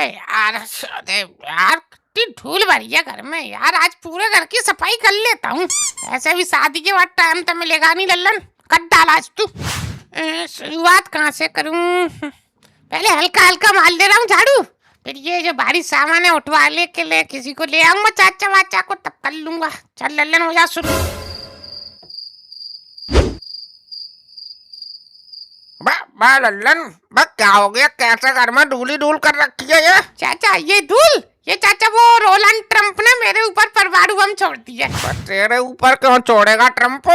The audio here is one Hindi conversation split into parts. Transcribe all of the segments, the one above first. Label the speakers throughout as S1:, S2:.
S1: यार अरे यार कितनी धूल भरी है घर में यार। आज पूरे घर की सफाई कर लेता हूँ। ऐसे भी शादी के बाद टाइम तो मिलेगा नहीं लल्लन। कट डाला आज तू। शुरुआत कहाँ से करूँ? पहले हल्का हल्का मार दे रहा हूँ झाड़ू, फिर ये जो भारी सामान है उठवा ले के ले किसी को ले आऊंगा चाचा वाचा को, तब कर लूंगा। चल लल्लन हो जा शुरू।
S2: लल्लन क्या हो गया? कैसे घर में धूली धूल कर रखी है ये?
S1: चाचा ये धूल, ये चाचा वो रोनाल्ड ट्रम्प ने मेरे ऊपर परमाणु बम छोड़ दिया।
S2: तेरे ऊपर क्यों छोड़ेगा ट्रम्प?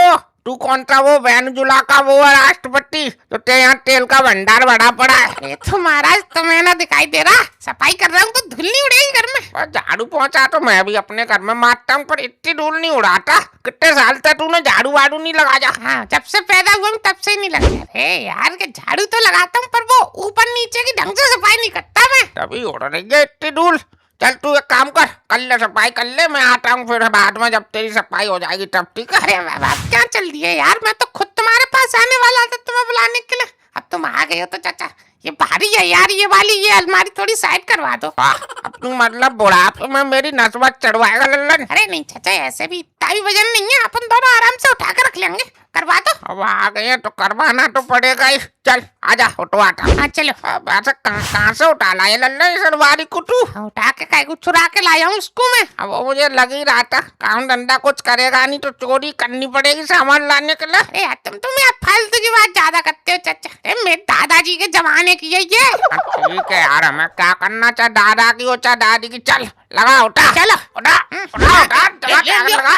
S2: तू कौन सा वो वेनेजुला का वो राष्ट्रपति तो तेरे यहाँ तेल का भंडार बड़ा पड़ा है।
S1: अरे तो महाराज तुम्हें ना दिखाई दे रहा? सफाई कर रहा हूँ तो धूल नहीं उड़ेगी घर में।
S2: झाड़ू पहुंचा तो मैं भी अपने घर में मारता हूँ, पर इतनी धूल नहीं उड़ाता। कितने साल तक तूने झाड़ू वाड़ू नहीं लगाया?
S1: हाँ, जब से पैदा हुआ तब से ही नहीं लगा। अरे यार के झाड़ू तो लगाता हूँ पर वो ऊपर नीचे की ढंग से सफाई नहीं करता मैं।
S2: तभी उड़ रही है इतनी धूल। चल तू एक काम कर ले सफाई कर ले, मैं आता हूँ फिर बाद में जब तेरी सफाई हो जाएगी तब। ठीक है?
S1: अरे बाबा क्या चल दिया यार, मैं तो खुद तुम्हारे पास आने वाला था तुम्हें बुलाने के लिए। अब तुम आ गए हो तो चाचा ये भारी है यार, ये वाली ये अलमारी थोड़ी साइड करवा दो।
S2: अब तू मतलब बुढ़ापे में मेरी नस्बत चढ़वाएगा लल्लन?
S1: अरे नहीं चाचा, ऐसे भी इतना भी वजन नहीं है, अपन दोनों आराम से उठा कर रख लेंगे। करवा दो।
S2: अब आ गए तो करवाना तो पड़ेगा ही। चल आजा उठवाता।
S1: हाँ चलो।
S2: अब ऐसे कहाँ से उठा लाए लल्लन इस अलमारी को तू?
S1: उठा के काय को चुरा के लाया हूँ उसको मैं।
S2: अब वो मुझे लग ही रहा था काम धंधा कुछ करेगा नहीं तो चोरी करनी पड़ेगी सामान लाने के लिए।
S1: अरे यार तुम यार फालतू की बात ज्यादा करते हो चाचा। अरे मेरे दादाजी के जमाने की है ये।
S2: ठीक है यार, हमें क्या करना, चाहे दादा की हो चाहे दादी की। चल लगा उठा।
S1: चलो
S2: उठा उठा उठा लगा।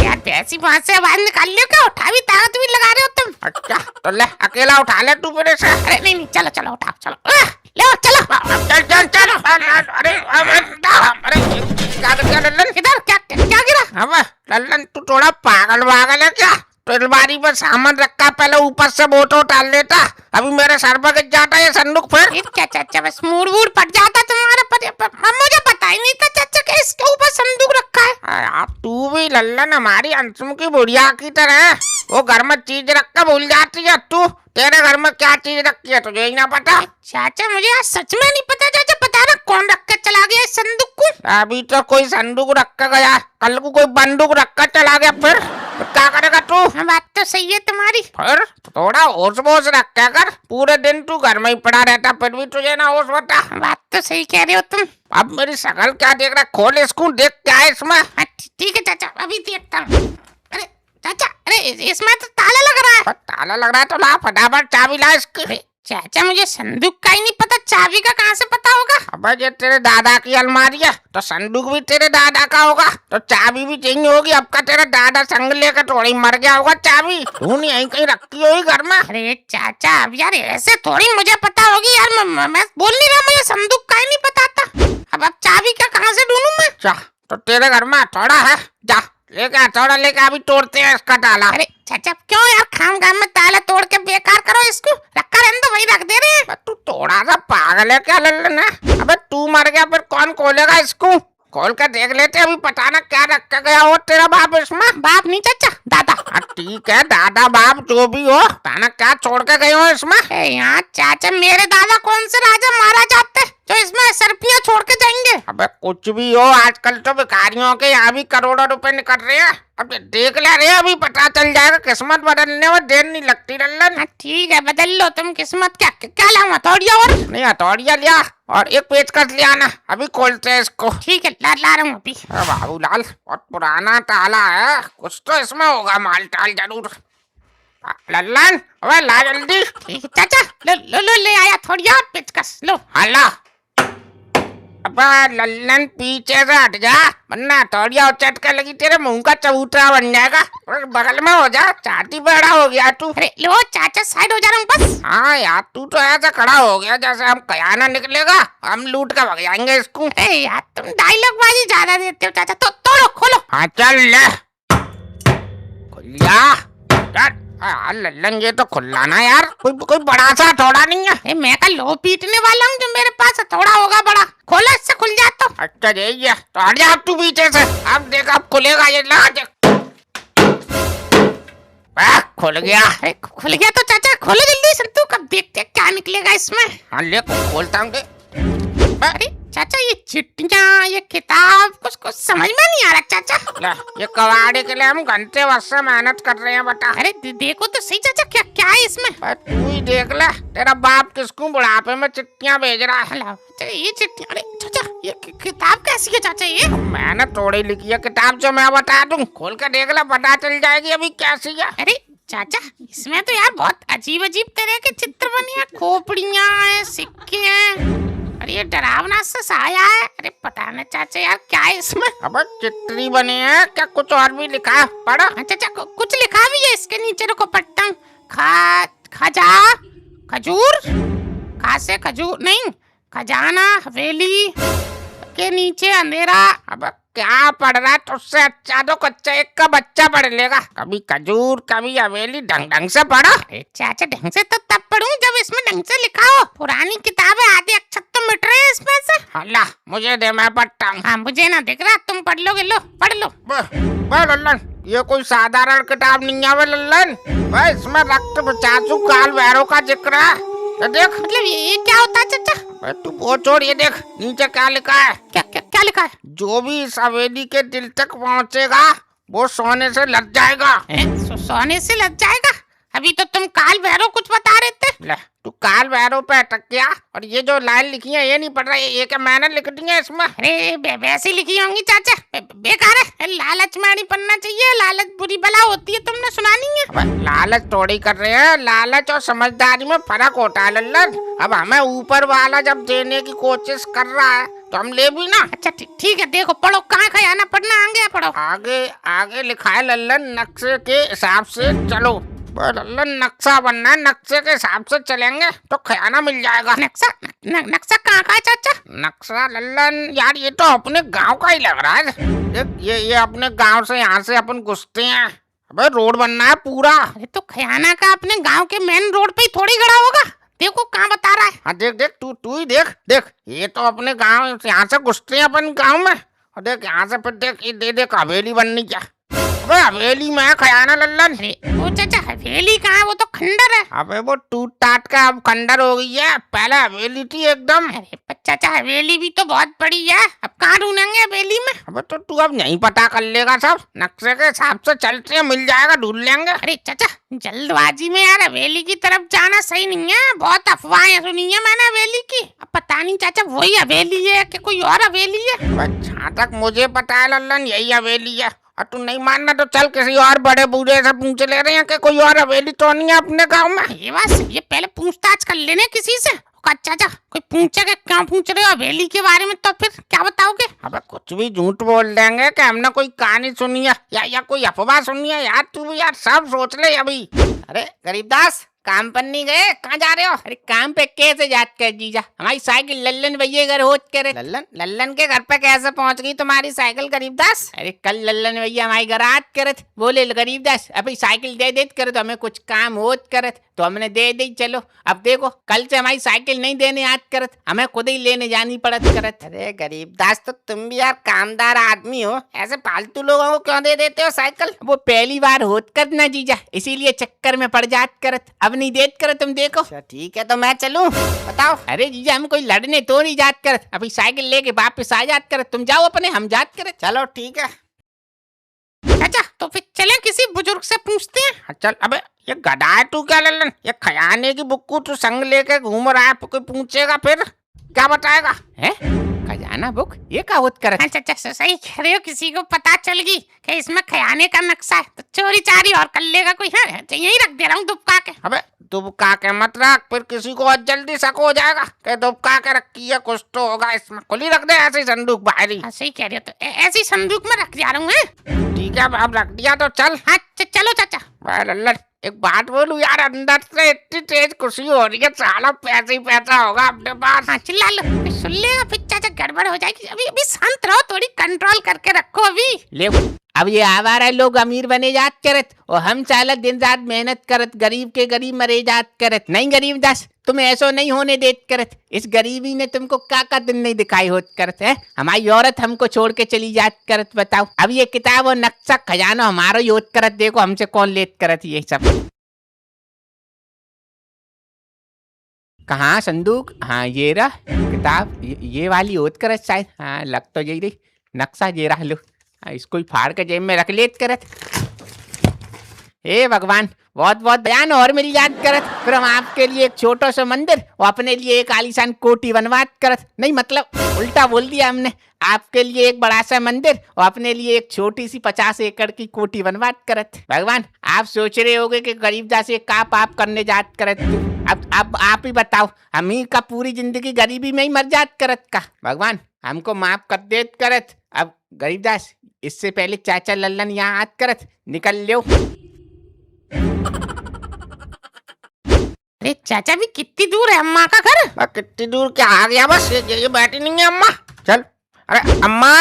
S1: यार पैसी वहाँ से आवाज निकाल लियो क्या? उठा भी ताकत भी लगा रहे हो तुम।
S2: अच्छा तो ले अकेला उठा ले तू मेरे से।
S1: अरे नहीं चलो चलो उठाओ चलो ले चलो।
S2: चल चल चल। अरे क्या किया लल्लन?
S1: इधर क्या गिरा?
S2: अब लल्लन तू थोड़ा पागल वागल है क्या? तो अलमारी पर सामान रखा, पहले ऊपर से बोटो डाल लेता। अभी मेरे सर पर गिर जाता ये संदूक फिर।
S1: चाचा बस मूड वूड पट जाता तुम्हारा पर मुझे पता ही नहीं था चाचा के इसके ऊपर संदूक रखा है।
S2: आप तू भी लल्लन हमारी अंशुम की बुढ़िया की तरह वो घर में चीज रख कर भूल जाती है। तू तेरे घर में क्या चीज रखी है तुझे ही ना पता?
S1: चाचा मुझे आज सच में नहीं पता। चाचा पता ना कौन रख कर चला गया इस संदूक को?
S2: अभी तो कोई संदूक रख कर गया, कल को कोई बंदूक रख कर चला गया, फिर क्या करेगा तू?
S1: बात तो सही है तुम्हारी।
S2: फिर थोड़ा होश बोश रख कर। पूरे दिन तू घर में ही पड़ा रहता फिर भी तुझे ना होश बता।
S1: बात तो सही कह रहे हो तुम।
S2: अब मेरी शकल क्या देख रहा? खोल इसको, देख क्या है इसमें।
S1: ठीक है चाचा अभी देखता हूँ। अरे चाचा अरे इसमें तो ताला लग रहा है।
S2: ताला लग रहा है तो ला फटाफट चाबी ला इसकी।
S1: चाचा मुझे संदूक का ही नहीं पता, चाबी का कहाँ से पता होगा?
S2: अबे ये तेरे दादा की अलमारी है तो संदूक भी तेरे दादा का होगा, तो चाबी भी चाहिए होगी। अब का तेरा दादा संग लेकर थोड़ी मर गया होगा, चाबी तूने यहीं कहीं रखी होगी घर में।
S1: अरे चाचा अब यार ऐसे थोड़ी मुझे पता होगी यार, मैं बोल नहीं रहा, मुझे संदूक का ही नहीं पता था। अब चाबी का कहाँ से ढूंढूं मैं?
S2: जा तो तेरे घर में हथौड़ा है, जा लेके हथौड़ा लेके अभी तोड़ते हैं इसका ताला।
S1: अरे चाचा क्यों यार खाम खाम में ताला तोड़ के बेकार करो इसको, रखा रहने दो वही रख दे रहे हैं।
S2: तू थोड़ा सा पागल है क्या लल्लन है? अबे तू मर गया फिर कौन खोलेगा इसको? खोल कर देख लेते, अभी पता ना क्या रखा गया हो तेरा बाप इसमें।
S1: बाप नहीं चाचा दादा।
S2: ठीक है दादा बाप जो भी हो, ताना क्या छोड़ के गए हो इसमें?
S1: यहाँ चाचा मेरे दादा कौन से राजा महाराजा थे जो इसमें सर्पियाँ छोड़ के जाएंगे?
S2: अबे कुछ भी हो, आजकल तो भिखारियों के यहाँ भी करोड़ों रुपए निकल रहे हैं। अब देख ले रहे, अभी पता चल जाएगा। किस्मत बदलने में देर नहीं लगती लल्लन।
S1: ठीक है बदल लो तुम किस्मत। क्या लाऊं हथौड़िया? और
S2: नहीं हथौड़िया लिया और एक पेचकस ले आना, अभी खोलते हैं इसको।
S1: ठीक है ला रहा हूँ अभी।
S2: बाबूलाल बहुत पुराना ताला है, कुछ तो इसमें होगा माल टाल जरूर। लल्लन अबे ला जल्दी।
S1: ठीक है चाचा लो ले आया थोड़िया और पेचकस लो।
S2: हाला अबे लल्लन पीछे से हट जा, वरना थोड़िया उचट के लगी तेरे मुंह का चबूतरा बन जाएगा। बगल में हो जा, छाती बड़ा हो गया तू।
S1: अरे लो चाचा साइड हो जा रहा हूँ बस।
S2: हाँ यार तू तो ऐसा खड़ा हो गया जैसे हम कयाना निकलेगा, हम लूट कर भग जाएंगे इसको।
S1: अरे यार तुम डायलॉग बाजी ज्यादा देते हो चाचा, तो तोड़ो खोलो।
S2: हाँ चल ले खुल जा। यार लल्लन ये तो खुल्ला ना यार, कोई बड़ा सा हथौड़ा नहीं है।
S1: मैं का लो पीटने वाला हूँ जो मेरे पास हथौड़ा होगा बड़ा। खोलो इससे खुल जा तो।
S2: अच्छा ये तो हट जा अब तू पीछे से। अब देख अब खुलेगा ये, ला खुल गया।
S1: अरे खुल गया तो चाचा खोलो जल्दी संतूक, अब देखते क्या निकलेगा इसमें।
S2: हाँ ले खोलता हूँ।
S1: अरे चाचा ये चिट्ठियाँ, ये किताब, कुछ कुछ समझ में नहीं आ रहा चाचा।
S2: ले, ये कबाड़ी के लिए हम घंटे वर्ष से मेहनत कर रहे हैं बेटा।
S1: अरे देखो तो सही चाचा, क्या क्या है इसमें।
S2: तू ही देख ले, तेरा बाप किसको बुढ़ापे में चिट्ठियाँ भेज रहा है।
S1: चाचा ये चिट्ठी, अरे चाचा ये किताब कैसी है चाचा ये।
S2: मैंने थोड़ी लिखी है किताब जो मैं बता दूं, खोल के देख ले, पता चल जाएगी अभी कैसी है।
S1: अरे चाचा इसमें तो यार बहुत अजीब अजीब तरह के चित्र बने हैं, खोपड़ियाँ हैं, सिक्के हैं, और ये डरावना सा साया है। अरे पता नहीं चाचा यार क्या है इसमें।
S2: अब चिट्ठी बने हैं क्या, कुछ और भी लिखा है, पढ़ो।
S1: चाचा कुछ लिखा भी है इसके नीचे, रुको पढ़ता हूँ। खजा खजूर, खा से खजूर नहीं, खजाना हवेली के नीचे अंधेरा।
S2: अब क्या पढ़ रहा है, तुझसे अच्छा तो कच्चा एक का बच्चा पढ़ लेगा। कभी खजूर कभी हवेली, ढंग ढंग से पढ़ो।
S1: अरे चाचा ढंग से तो तब पढ़ूं जब इसमें ढंग से लिखा हो। पुरानी किताब है, आधे अक्षर तो मिट रहे हैं इसमें से।
S2: अल्लाह मुझे दे, मैं पढ़ता हूँ।
S1: हाँ मुझे ना दिख रहा, तुम पढ़ लोगे, लो पढ़ लो।
S2: लल्लन ये कोई साधारण किताब नहीं है लल्लन, इसमें रक्त पिशाचू काल भैरव का जिक्र है। ये देख,
S1: मतलब ये क्या होता है चाचा।
S2: तू वो छोड़, ये देख नीचे क्या लिखा है।
S1: क्या क्या क्या लिखा है।
S2: जो भी इस हवेली के दिल तक पहुँचेगा वो सोने से लग जाएगा।
S1: सोने से लग जाएगा। अभी तो तुम काल भैरव कुछ बता रहे थे।
S2: ले, तू काल भैरव पे अटक गया, और ये जो लाइन लिखी है ये नहीं पढ़ रहा, ये क्या मैंने लिख दी है इसमें।
S1: अरे वैसी लिखी होंगी चाचा, बेकार है। लालच में नहीं पढ़ना चाहिए, लालच बुरी बला होती है, तुमने सुना नहीं है।
S2: लालच थोड़ी कर रहे हैं, लालच और समझदारी में फर्क होता है लल्लन। अब हमें ऊपर वाला जब देने की कोशिश कर रहा है तो हम ले भी ना।
S1: अच्छा ठीक है, देखो पढ़ो, कहाँ खयाना पढ़ना, आगे पढ़ो।
S2: आगे आगे लिखा है लल्लन, नक्शे के हिसाब से चलो। लल्लन नक्शा बनना है, नक्शे के हिसाब से चलेंगे तो खयाना मिल जाएगा।
S1: नक्शा नक्शा कहाँ का है चाचा।
S2: नक्शा लल्लन यार ये तो अपने गांव का ही लग रहा है। देख ये अपने गांव से, यहाँ से अपन घुसते हैं, अबे रोड बनना है पूरा।
S1: अरे तो खयाना का अपने गांव के मेन रोड पे ही थोड़ी गड़ा होगा, देखो कहाँ बता रहा है।
S2: हाँ देख देख, तू ही देख देख, ये तो अपने गांव, यहाँ से घुसते हैं अपन गांव में, और देख यहाँ से फिर देख ये देख हवेली बननी क्या। अबे हवेली में खयाना लल्लन।
S1: अरे वो चाचा हवेली कहाँ है, वो तो खंडर है।
S2: अबे वो टूट टाट का अब खंडर हो गई है, पहले हवेली थी एकदम।
S1: अरे चाचा हवेली भी तो बहुत बड़ी है, अब कहाँ ढूंढेंगे हवेली में।
S2: अबे तो तू अब यहीं पता कर लेगा सब, नक्शे के हिसाब से चलते हैं, मिल जाएगा, ढूंढ लेंगे।
S1: अरे चाचा जल्दबाजी में यार हवेली की तरफ जाना सही नहीं है, बहुत अफवाहें सुनी है मैंने हवेली की। अब पता नहीं चाचा वही हवेली है कि कोई और हवेली है।
S2: जहाँ तक मुझे पता है लल्लन यही हवेली है, और तू नहीं मानना तो चल किसी और बड़े बूढ़े से पूछ ले रहे हैं कि कोई और हवेली तो नहीं है अपने गांव में।
S1: ये बात ये पहले पूछताछ कर लेने किसी से। चाचा कोई पूछेगा क्या पूछ रहे हो हवेली के बारे में, तो फिर क्या बताओगे।
S2: अबे कुछ भी झूठ बोल देंगे कि हमने कोई कहानी सुनी है या कोई अफवाह सुनी है। यार तू भी यार सब सोच ले अभी।
S3: अरे गरीबदास काम पर नहीं गए, कहाँ जा रहे हो। अरे काम पे कैसे जाते कर जीजा, हमारी साइकिल लल्लन भैया घर होत करे। लल्लन लल्लन के घर पे कैसे पहुंच गई तुम्हारी साइकिल गरीबदास। अरे कल लल्लन भैया हमारी घर आत करत, बोले गरीबदास अभी साइकिल दे देत करे तो हमें कुछ काम होत करत, तो हमने दे दी। चलो अब देखो कल से हमारी साइकिल नहीं देने याद करत, हमें खुद ही लेने जानी पड़त करत। अरे गरीबदास तो तुम भी यार कामदार आदमी हो, ऐसे फालतू लोगों को क्यों दे देते हो साइकिल। वो पहली बार होत कर ना जीजा, इसीलिए चक्कर में पड़ जात करत, अब नहीं देत करत तुम देखो। ठीक है तो मैं चलूं, बताओ। अरे जीजा हम कोई लड़ने तो नहीं जात करत, अभी साइकिल लेके वापस आ जात करत, तुम जाओ अपने, हम जात करत।
S2: चलो ठीक है
S1: चाचा, तो फिर चले किसी बुजुर्ग से पूछते हैं।
S2: चल। अबे ये गधा है तू क्या लल्लन, ये खयाने की बुक्कू तू संग लेके घूम रहा है, कोई पूछेगा फिर क्या बताएगा।
S3: है खजाना बुक, ये क्या होत करत।
S1: चाचा सही कह रहे हो, किसी को पता चल गई कि इसमें खयाने का नक्शा है तो चोरी चारी और कर लेगा कोई। है यही रख दे रहा हूँ दुबका के।
S2: अबे दुबका के मत रख, फिर किसी को और जल्दी शक हो जाएगा कि दुबका के रखी है, कुछ तो होगा इसमें। खुली रख दे ऐसे संदूक बाहरी।
S1: सही कह रहे हो, तो ऐसी संदूक में रख जा रहा हूँ।
S2: ठीक है अब रख दिया तो चल।
S1: हाँ चलो चाचा।
S2: लल्लन एक बात बोलूं यार, अंदर से इतनी तेज खुशी हो रही है, साला पैसे ही पैसा होगा अपने पास।
S1: हाँ चिल्ला लो, फिर सुन लेगा फिर चाचा, गड़बड़ हो जाएगी। अभी अभी शांत रहो, थोड़ी कंट्रोल करके रखो अभी।
S3: ले अब ये आवारा लोग अमीर बने जात करत और हम चालक दिन रात मेहनत करत, गरीब के गरीब मरे जात करत। नहीं गरीब दास तुम ऐसो नहीं होने देत करत, इस गरीबी ने तुमको का दिन नहीं दिखाई होत करत है। हमारी औरत हमको छोड़ के चली जात करत, बताओ। अब ये किताब और नक्शा खजाना हमारा योद करत, देखो हमसे कौन लेत करत ये सब। कहाँ संदूक, हाँ ये रहा। किताब ये वाली होत करत शायद। हाँ लग तो यही रही, नक्शा ये रहा लो। इसको ही फाड़ के जेब में रख लेत करत। हे भगवान, बहुत बहुत बयान और मिल जात करत। फिर हम आपके लिए एक छोटा सा मंदिर और अपने लिए एक आलीशान कोठी बनवात करत। नहीं मतलब उल्टा बोल दिया हमने। आपके लिए एक बड़ा सा मंदिर और अपने लिए एक छोटी सी 50 एकड़ की कोठी बनवात करत। भगवान, आप सोच रहे होगे कि गरीबदास से का पाप करने जात करत तू। अब आप ही बताओ, हम ही का पूरी जिंदगी गरीबी में ही मर जात करत का। भगवान हमको माफ कर देत करत। अब गरीबदास, इससे पहले चाचा लल्लन यहाँ आत करत, निकल लो।
S1: अरे चाचा भी कितनी दूर है अम्मा का घर?
S2: कितनी दूर क्या, आ गया बस। ये बैठी नहीं है अम्मा, चल। अरे अम्मा,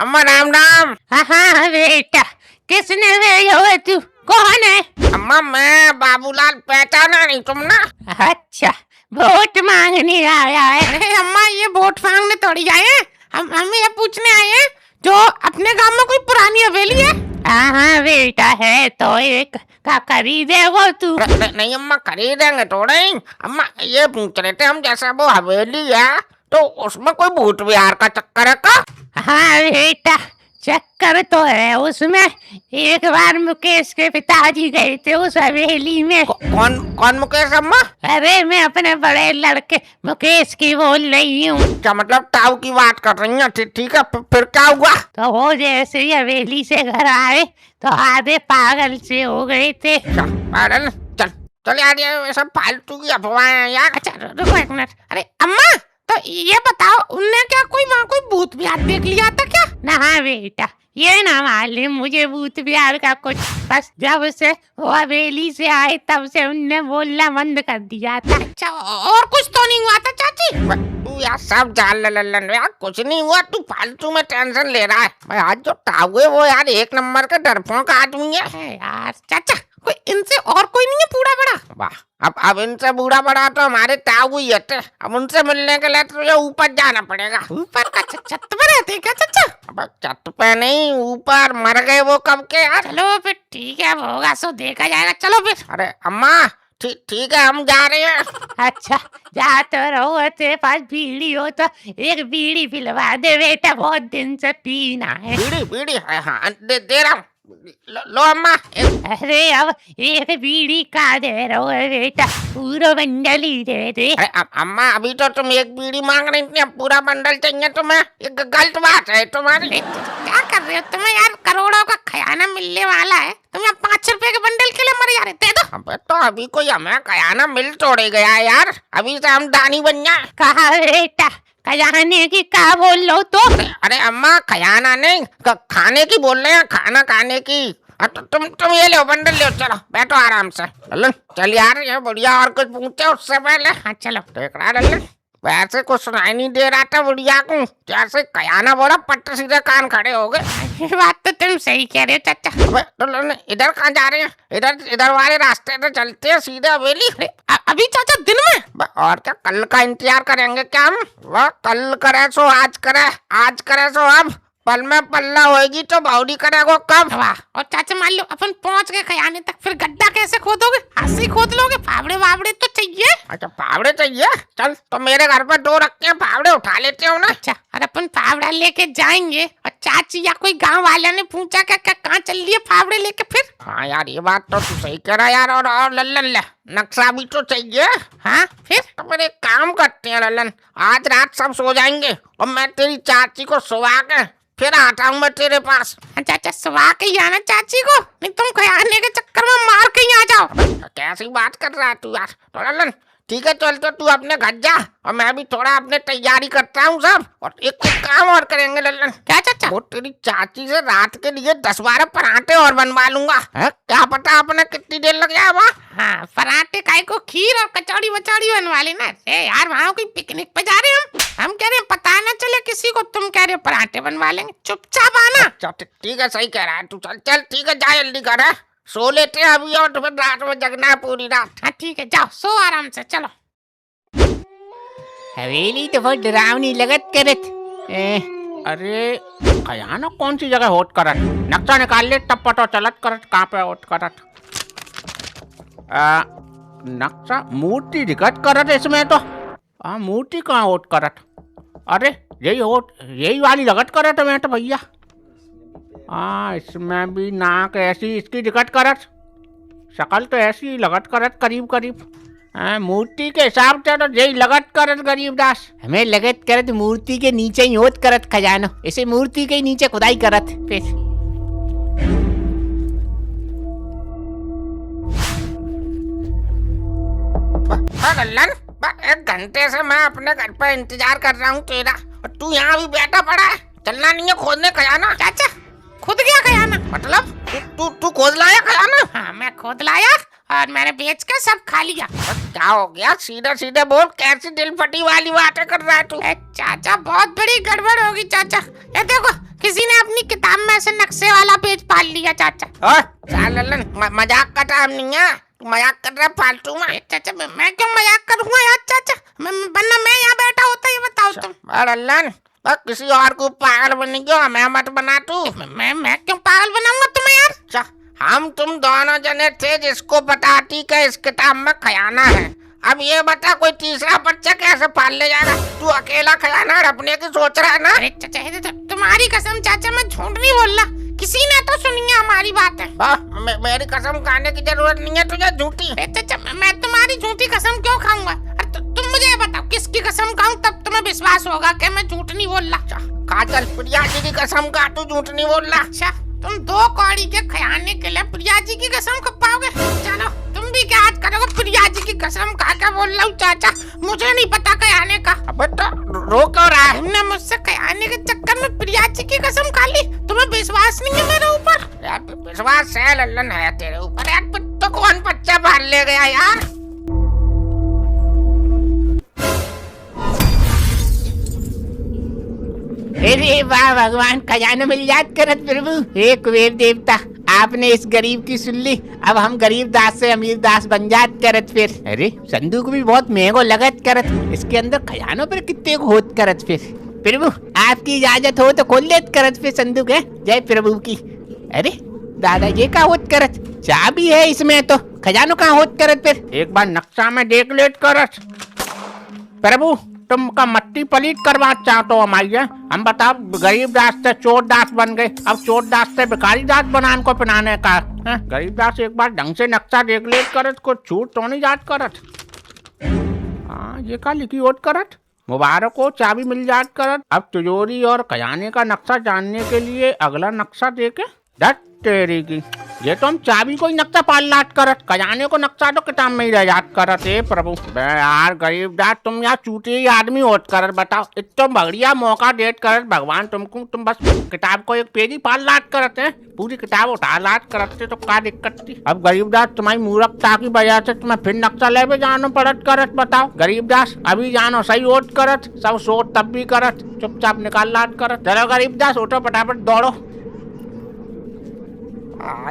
S2: अम्मा राम राम।
S1: हाँ बेटा, किसने भेजा हुआ तू? कौन है?
S2: अम्मा मैं बाबूलाल, पहचाना नहीं तुम ना?
S1: अच्छा, वोट मांगने आया है? अरे अम्मा, ये वोट मांगने थोड़ी आए हैं, हम ये पूछने आए हैं जो अपने गांव में कोई पुरानी हवेली है। हाँ बेटा, है तो एक का खरीदे वो तू?
S2: नहीं अम्मा, खरीदेंगे थोड़े ही। अम्मा ये पूछ रहे थे हम, जैसे वो हवेली है तो उसमें कोई भूत विहार का चक्कर है का?
S1: हाँ बेटा, चक्कर तो है उसमें। एक बार मुकेश के पिताजी गए थे उस हवेली में।
S2: कौन मुकेश अम्मा?
S1: अरे मैं अपने बड़े लड़के मुकेश की बोल रही हूँ।
S2: क्या मतलब ताऊ की बात कर रही हैं? ठीक है, फिर क्या हुआ?
S1: तो वो जैसे ही हवेली से घर आए तो आधे पागल से हो गए थे।
S2: पागल? चल चल यार, ये सब फालतू की अफवाहें हैं यार।
S1: अच्छा रुको एक मिनट। अरे अम्मा, तो ये बताओ, उनने क्या कोई वहाँ कोई भूत बिहार देख लिया था क्या? ना बेटा, ये ना मालूम मुझे भूत बिहार का कुछ। बस जब से वो हवेली से आए तब से उनने बोलना बंद कर दिया था। अच्छा, और कुछ तो नहीं हुआ था चाची?
S2: तू यार सब जान लल्लन यार, कुछ नहीं हुआ। तू फालतू में टेंशन ले रहा है। भाई आज जो ताऊ है वो यार एक नंबर के डरपोक आदमी है
S1: यार। चाचा, कोई इनसे और कोई नहीं है बूढ़ा बड़ा?
S2: वाह, अब इनसे बूढ़ा बड़ा तो हमारे ताऊ ही है। अब उनसे मिलने के लिए तुझे ऊपर जाना पड़ेगा।
S1: ऊपर का छत पे रहते क्या चाचा?
S2: अब छत पे नहीं, ऊपर। मर गए वो कब के यार।
S1: चलो फिर ठीक है, होगा सो देखा जाएगा। चलो फिर।
S2: अरे अम्मा ठीक है, हम जा रहे हैं।
S1: अच्छा, जा तो रहो। तेरे पास बीड़ी हो तो एक बीड़ी पिलवा दे बेटा, बहुत दिन से पीना है।
S2: बीड़ी है? हाँ दे रहा हूँ। लो अम्मा।
S1: अरे अब एक बीड़ी का दे रहो बेटा, पूरा बंडल ही दे दे।
S2: अरे अम्मा, अभी तो तुम एक बीड़ी मांग रही थी, अब पूरा बंडल चाहिए तुम्हें? ये गलत बात है तुम्हारी।
S1: क्या कर रहे हो तुम्हें यार? करोड़ों का खजाना मिलने वाला है, तुम यहाँ 5 रुपए के बंडल के लिए मर जा रहे थे।
S2: अबे तो अभी कोई हमें खजाना मिल तोड़े गया यार, अभी से हम दानी बन जाए।
S1: कहा बेटा, खजाने की क्या बोल लो तो?
S2: अरे अम्मा, खजाना नहीं, खाने की बोल रहे हैं, खाना खाने की। तो तुम ये लो बंडल, लो, चलो बैठो आराम से। लल्लन चल यार, ये बढ़िया और कुछ पूछे उससे पहले।
S1: हाँ चलो।
S2: देख रहा लल्लन, वैसे कुछ सुनाई नहीं दे रहा था बुढ़िया को, जैसे खजाना बोला पट्ट सीधे कान खड़े हो गए।
S1: ये बात तो तुम सही कह रहे हो चाचा।
S2: अबे तो लल्लन इधर कहाँ जा रहे हैं? इधर वाले रास्ते से चलते हैं सीधे हवेली।
S1: अभी चाचा दिन में?
S2: और क्या, कल का इंतजार करेंगे क्या हम? वह कल करे सो आज करे, आज करे सो अब, पल में पल्ला होएगी तो बाउडी करेगो कब?
S1: वाह। और चाचा मान लो अपन पहुंच गए खजाने तक, फिर गड्ढा कैसे खोदोगे? हाथ से खोद लोगे? फावड़े वावड़े तो चाहिए।
S2: अच्छा फावड़े चाहिए? चल तो मेरे घर पर 2 रखे हैं, फावड़े उठा लेते हो ना।
S1: अच्छा, अगर अपन फावड़ा लेके जाएंगे और चाची या कोई गांव वाले ने पूछा क्या कहाँ चल लिए फावड़े लेके फिर?
S2: हाँ यार, ये बात तो तू सही कह रहा यार। और लल्लन ले, नक्शा भी तो चाहिए।
S1: हाँ फिर?
S2: तो फिर एक काम करते हैं लल्लन, आज रात सब सो जाएंगे और मैं तेरी चाची को सुला के फिर आता हूँ मैं तेरे पास।
S1: चाचा सुबह के ही आना चाची को, नहीं तुम खजाने के चक्कर में मार के ही आ जाओ।
S2: कैसी बात कर रहा है तू यार? तो लल्लन ठीक है, चल तो तू अपने घर जा और मैं भी थोड़ा अपने तैयारी करता हूँ सब। और एक काम और करेंगे लल्लन।
S1: क्या चाचा?
S2: वो तेरी चाची से रात के लिए 10-12 पराठे और बनवा लूंगा। क्या पता अपने कितनी देर लग जाए वहाँ।
S1: हाँ, पराठे काय को, खीर और कचौड़ी वचौड़ी बनवा लेना। अरे यार, वहाँ कोई पिकनिक पे जा रहे हैं हम कह रहे हैं पता ना चले किसी को। तुम कह रहे हो पराठे बनवा लेंगे, चुपचाप आना।
S2: ठीक है, सही कह रहा है तू। चल ठीक है, जा जल्दी कर। सो लेते हैं अभी, और तुम्हें रात में जगना है पूरी रात।
S1: हाँ ठीक है, जाओ सो आराम से। चलो।
S3: हवेली तो बहुत डरावनी लगत करत। अरे खजाना कौन सी जगह होत करत? नक्शा निकाल ले तब पता चलत करत कहाँ पे होत करत। नक्शा मूर्ति दिखत करत इसमें तो। मूर्ति कहाँ होत करत? अरे यही वाली लगट करे तो मैं तो भैया। हाँ, इसमें भी नाक ऐसी इसकी दिक्कत करत, शकल तो ऐसी ही लगत करत करीब करीब। मूर्ति के हिसाब से तो यही लगत करत गरीबदास। हमें लगत करत मूर्ति के नीचे ही होत करत खजानो, इसे मूर्ति के नीचे खुदाई करत फिर।
S2: लल्लन, 1 घंटे से मैं अपने घर पर इंतजार कर रहा हूँ तेरा, और तू यहाँ भी बैठा पड़ा है। चलना नहीं है खोदने खजाना?
S1: चाचा खुद गया खजाना?
S2: मतलब तू खोद लाया खजाना?
S1: हाँ, मैं खोद लाया और मैंने बेच कर सब खा लिया।
S2: क्या हो गया? सीधे सीधे बोल, कैसी दिल फटी वाली बातें कर रहा है तू?
S1: चाचा बहुत बड़ी गड़बड़ होगी चाचा। ये देखो, किसी ने अपनी किताब में से नक्शे वाला पेज फाड़ लिया चाचा।
S2: चल लल्लन, मजाक का टाइम नहीं है, तू मजाक कर रहा है फालतू में।
S1: चाचा मैं क्यों मजाक करूंगा यार चाचा, वरना मैं यहाँ बैठा होता, ये बताओ तुम।
S2: लल्लन, बस किसी और को पागल बन गयो, हमें मत बना तू।
S1: मैं क्यों पागल बनाऊंगा तुम्हें यार?
S2: हम तुम दोनों जने थे जिसको बताती कि इस किताब में खजाना है। अब ये बता, कोई तीसरा बच्चा कैसे पाल ले जाएगा? तू अकेला खजाना रखने की सोच रहा है ना?
S1: अरे चाचा, तुम्हारी कसम चाचा, मैं झूठ नहीं बोल रहा, किसी ने तो सुनी है हमारी बात है।
S2: मेरी कसम खाने की जरूरत नहीं है तुझे झूठी।
S1: चाचा मैं तुम्हारी झूठी कसम क्यों खाऊंगा? तुम मुझे ये बताओ, किसकी कसम खाऊं तब तुम्हें विश्वास होगा कि मैं झूठ नहीं बोल रहा?
S2: काजल, प्रिया जी की कसम खा, तू झूठ नहीं बोल रहा।
S1: अच्छा, तुम 2 कौड़ी के खजाने के लिए प्रिया जी की कसम खा पाओगे? चलो तुम भी क्या आज करोगे? प्रिया जी की कसम खा के बोल रहा हूँ चाचा, मुझे नहीं पता खजाने का।
S2: अब तो रो क्यों रहा है?
S1: तुमने मुझसे खजाने के चक्कर में प्रिया जी की कसम खा ली, तुम्हें विश्वास नहीं है मेरे ऊपर?
S2: यार विश्वास है लल्लन, है तेरे ऊपर यार। तो कौन बच्चा पाल ले गया यार?
S3: अरे वाह भगवान, खजाना मिल जात करत प्रभु। हे कुबेर देवता, आपने इस गरीब की सुन ली, अब हम गरीब दास से अमीर दास बन जात करत फिर। अरे संदूक भी बहुत महंगो लगत करत, इसके अंदर खजानों पर कितने को होत करत फिर। प्रभु आपकी इजाजत हो तो खोल लेत करत फिर संदूक है, जय प्रभु की। अरे दादा ये का होत करत, चाबी है इसमें तो खजानों का होत करत फिर। एक बार नक्शा में देख लेत करत। प्रभु तुमका मट्टी पलीट करवा चाहते हो हमारी, हम बताओ गरीब दास से चोर दास बन गए, अब चोर दास से भिखारी दास बनाने को पिनाने का। गरीब दास एक बार ढंग से नक्शा देख ले करत, को छूट तो नहीं जात करत। हाँ ये का लिखी ओट करत, मुबारक हो चाबी मिल जात करत। अब तिजोरी और खजाने का नक्शा जानने के लिए अगला नक्शा देखे। धत तेरी की, ये तो हम चाबी को ही नक्शा पाल लाट करत, खजाने को नक्शा तो किताब में ही रह जात करत। है प्रभु यार गरीब दास, तुम यार चूटे ही आदमी होत करत, बताओ इतना बढ़िया मौका देत करत भगवान तुमको, तुम बस किताब को एक पेज ही पाल लाट करत है, पूरी किताब उठा लाट करत थे तो क्या दिक्कत थी? अब गरीब दास तुम्हारी मूर्खता की वजह से तुम्हें फिर नक्शा ले भी जानो पड़त करत। बताओ गरीब दास, अभी जानो सही ओट करत, सब सोच तब भी करत, चुपचाप निकाल लाट करत। चलो गरीब दास उठो फटाफट दौड़ो।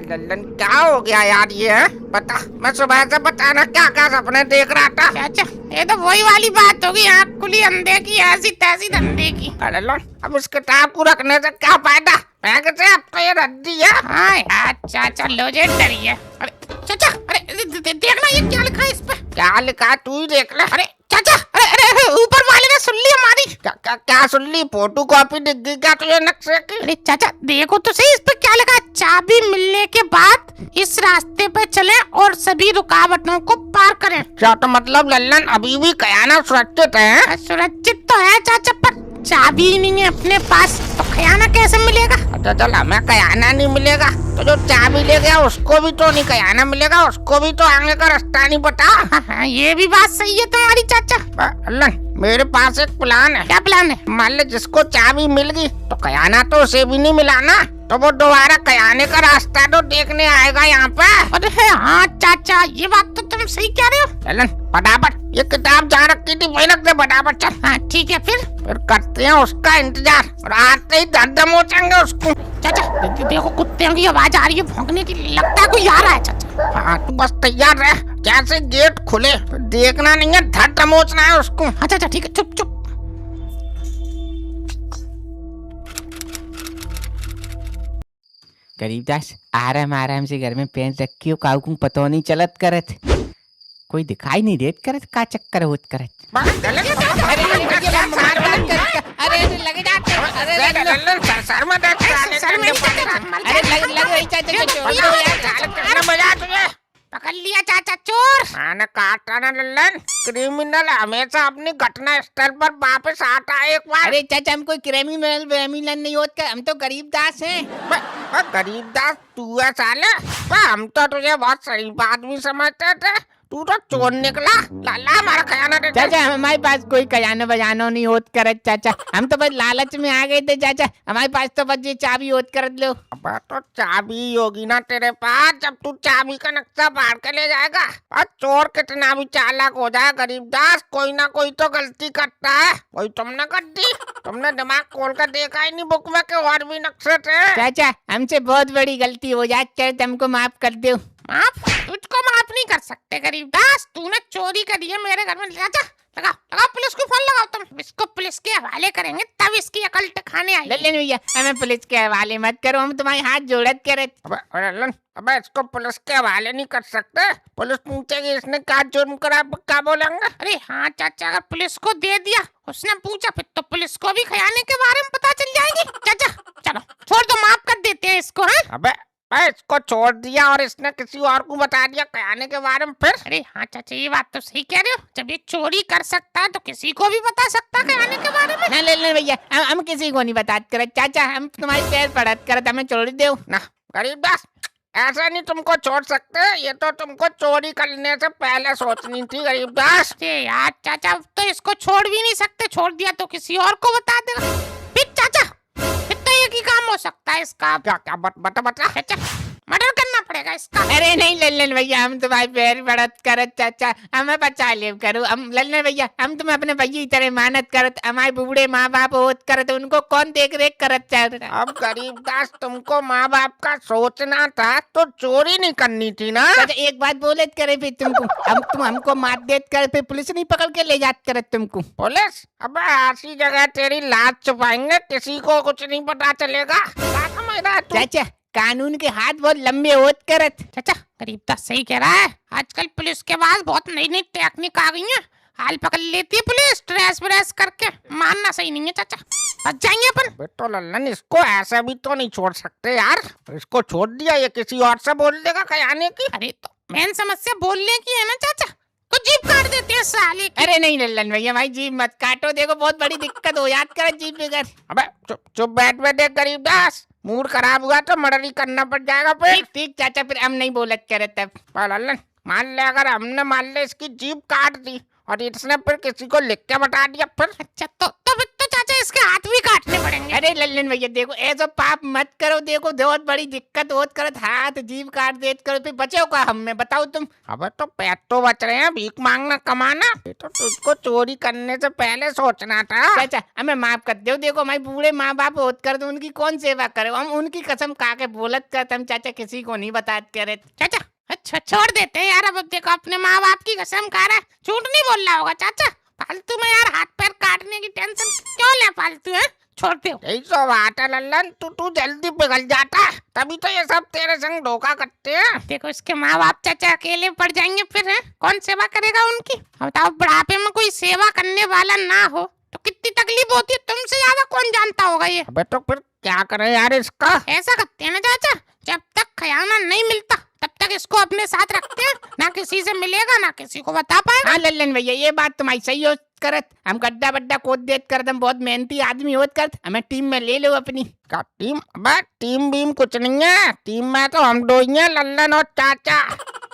S2: लल्लन क्या हो गया यार ये है? बता, मैं सुबह से बताना क्या क्या सपने देख रहा था।
S1: चाचा ये तो वही वाली बात होगी, आँख खुली अंधे की, ऐसी तैसी धंधे की।
S2: लल्लन अब इस किताब को रखने से क्या फायदा? मैं कहते अब तो ये रद्दी है।
S1: हाँ यार चाचा लोजे डरी है। अरे चाचा, अरे देखना ये क्या लिखा है इस पे?
S2: क्या लिखा? तू ही देख ले।
S1: अरे चाचा, अरे ऊपर वाले ने सुन ली हमारी।
S2: क्या सुन ली? फोटो कॉपी दिख गई क्या तुझे नक्शे की?
S1: अरे चाचा देखो तो सही, इस पे क्या लिखा है? चाबी मिलने के बाद इस रास्ते पे चलें और सभी रुकावटों को पार करें।
S2: क्या तो मतलब लल्लन अभी भी खजाना सुरक्षित है?
S1: सुरक्षित तो है चाचा, पर चाबी ही नहीं है अपने पास, तो खजाना कैसे मिलेगा?
S2: अच्छा चल, हमें खजाना नहीं मिलेगा तो जो चाबी ले गया उसको भी तो नहीं खजाना मिलेगा, उसको भी तो आगे का रास्ता नहीं पता।
S1: हाँ, ये भी बात सही है तुम्हारी चाचा।
S2: लल्लन मेरे पास एक प्लान है।
S1: क्या प्लान है?
S2: मान ले जिसको चाबी मिल गई तो खजाना तो उसे भी नहीं मिला ना, तो वो दोबारा खजाने का रास्ता तो देखने आएगा यहाँ पे।
S1: अरे हाँ चाचा, ये बात तो तुम सही कह रहे हो।
S2: लल्लन फटाफट ये किताब जहाँ रखी थी वही रख दे, फटाफट चल।
S1: हाँ ठीक है, फिर
S2: करते हैं उसका इंतजार, और आते ही धर मोचेंगे उसको।
S1: चाचा देखो कुत्ते की आवाज आ रही है भौंकने की, लगता है कोई आ रहा है चाचा।
S2: हाँ तू बस तैयार रह, जैसे गेट खुले देखना नहीं है, धर दमोचना है उसको।
S1: हाँ चाचा ठीक है, चुप चुप।
S3: गरीबदास आराम आराम से घर में पेन रखियो, काऊ को पतो नहीं चलत करत। कोई दिखाई नहीं देत करत का चक्कर होत करत।
S2: बस गलत
S3: अरे भैया मार बात कर, अरे लग जाते, अरे
S2: लल्लन सर में दर्द साले करने पड़े।
S3: अरे लग रही चाचा चोरी हो यार।
S2: कितना बजा तुझे?
S1: पकड़ लिया चाचा चोर।
S2: मैंने काटा ना लल्लन। क्रिमिनल हमेशा अपनी घटना स्थल पर वापस आता है एक बार।
S3: अरे चाचा हम कोई क्रिमिनल वेमिनल नहीं होत कर, हम तो गरीब दास हैं।
S2: गरीब दास तू है साले। हम तो तुझे बहुत सही आदमी समझते थे, तू तो चोर निकला। लाला हमारा खजाना दे दे।
S3: चाचा हमारे पास कोई खजाना बजाना नहीं होत करत चाचा, हम तो बस लालच में आ गए थे चाचा, हमारे पास तो बस ये चाबी होत करत लो।
S2: अब तो चाबी होगी ना तेरे पास, जब तू चाबी का नक्शा फाड़ के ले जाएगा। और चोर कितना भी चालाक हो जाए गरीब दास, कोई ना कोई तो गलती करता है। कोई तुमने कर दी, तुमने दिमाग खोल कर देखा ही नहीं बुक में के और भी नक्शे थे।
S3: चाचा हमसे बहुत बड़ी गलती हो जाती, हमको माफ कर दो।
S1: माफ? तुझको माफ नहीं कर सकते गरीब दास, तूने चोरी करी है मेरे घर में। चाचा लगाओ लगाओ पुलिस को फोन लगाओ, तुम इसको पुलिस के हवाले करेंगे तब इसकी अकल ठिकाने आएगी।
S3: लल्लन भैया हमें पुलिस के हवाले मत करो, हम तुम्हारे हाथ जोड़त करे।
S2: अबे लल्लन, अबे इसको पुलिस के हवाले नहीं कर सकते। पुलिस पूछेगी इसने क्या जुर्म करा, क्या बोलेंगे?
S1: अरे हाँ चाचा, अगर पुलिस को दे दिया, उसने पूछा, फिर तो पुलिस को भी खजाने के बारे में पता चल जाएगी। चाचा चलो छोड़ दो, माफ कर देते हैं इसको। हाँ
S2: अबे इसको छोड़ दिया और इसने किसी और को बता दिया खजाने के बारे में फिर।
S1: अरे हाँ चाचा ये बात तो सही कह रहे हो, जब ये चोरी कर सकता है तो किसी को भी बता सकता है खजाने के बारे में।
S3: ना लल्लन भैया हम किसी को नहीं बतात करत चाचा, हम तुम्हारे पैर पड़त करत, हमें छोड़ दो
S2: ना गरीब दास, ऐसा नहीं तुमको छोड़ सकते, ये तो तुमको चोरी करने से पहले सोचनी थी गरीब दास।
S1: यार चाचा तो इसको छोड़ भी नहीं सकते, छोड़ दिया तो किसी और को बता देगा। फिर चाचा फिर तो एक ही काम हो सकता है इसका।
S2: क्या क्या बता
S1: चाचा मर्डर करना पड़ेगा इसका।
S3: अरे नहीं लल्लन भैया, हम तुम्हारे पैर पड़त करत चाचा, हमें बचा ले करो। हम लल्लन भैया हम तुम्हें अपने भैया की तरह मानत करत, हमारे बूढ़े माँ बाप होत करत, उनको कौन देख रेख करत चाहता।
S2: अब गरीब दास तुमको माँ बाप का सोचना था तो चोरी नहीं करनी थी ना।
S3: चाचा एक बात बोले करे फिर तुमको, हम तुम हमको मार देत कर, फिर पुलिस नहीं पकड़ के ले जात करत तुमको।
S2: पुलिस? अबे ऐसी जगह तेरी लाश छुपाएंगे, किसी को कुछ नहीं पता चलेगा। क्या समझ रहा है तू?
S3: चाचा कानून के हाथ बहुत लंबे होत करत।
S1: चाचा गरीब दास सही कह रहा है, आजकल पुलिस के पास बहुत नई नई टेक्निक आ गई है, हाल पकड़ लेती है पुलिस ट्रेस व्रेस करके। मानना सही नहीं है चाचा, बच जाएंगे अपन।
S2: बेटो लल्लन, इसको ऐसे भी तो नहीं छोड़ सकते यार, इसको छोड़ दिया ये किसी और से बोल देगा खजाने की।
S1: अरे तो मेन समस्या बोलने की है ना चाचा, तो जीप काट देते हैं साले की।
S3: अरे नहीं लल्लन भैया भाई जीप मत काटो, देखो बहुत बड़ी दिक्कत हो याद कर जीप बगैर।
S2: अबे चुप बैठ में देख गरीब दास, मूड खराब हुआ तो मर्डर ही करना पड़ जाएगा फिर।
S3: ठीक चाचा फिर हम नहीं बोलत करे तब।
S2: लल्लन मान ले, अगर हमने मान ले इसकी जीप काट दी और इसने फिर किसी को लिख के बता दिया फिर।
S1: अच्छा तो फिर तो चाचा इसके हाथ भी काटने पड़ेंगे।
S3: अरे लल्लन भैया देखो ऐसा पाप मत करो, देखो बहुत बड़ी दिक्कत होत करत, हाथ जीभ काट देत करो, फिर बचो का हमें बताओ तुम।
S2: अबे तो पैर तो बच रहे हैं, भीख मांगना कमाना, ये तो तुझको चोरी करने से पहले सोचना था।
S3: चाचा हमें माफ कर दो, देखो हमारे बूढ़े माँ बाप होत कर, उनकी कौन सेवा करे, हम उनकी कसम खा के बोलत कर, हम चाचा किसी को नहीं बतात करे।
S1: चाचा अच्छा छोड़ देते हैं यार, अब देखो अपने माँ बाप की कसम खा रहा है, झूठ नहीं बोल रहा होगा चाचा। फालतू में यार हाथ पैर काटने की टेंशन क्यों ले, फालतू है, छोड़ दो।
S2: यही तो बात है लल्लन, तू जल्दी पिघल जाता है, तभी तो ये सब तेरे संग धोखा करते हैं।
S1: देखो इसके माँ बाप चाचा अकेले पड़ जाएंगे फिर, है कौन सेवा करेगा उनकी। बताओ बुढ़ापे में कोई सेवा करने वाला ना हो तो कितनी तकलीफ होती है, तुमसे ज्यादा कौन जानता होगा ये।
S2: अबे तो फिर क्या करें यार इसका।
S1: ऐसा करते हैं ना चाचा, जब तक खजाना नहीं मिलता तब तक इसको अपने साथ रखते हैं, ना किसी से मिलेगा ना किसी को बता पाएगा।
S3: हाँ लल्लन भैया ये बात तुम्हारी सही हो करत, हम गड्ढा बड्ढा खोद देत करत, हम बहुत मेहनती आदमी होत करत, हमें टीम में ले लो अपनी।
S2: क्या टीम? अबे टीम बीम कुछ नहीं है, टीम में तो हम दो ही हैं, लल्लन और चाचा।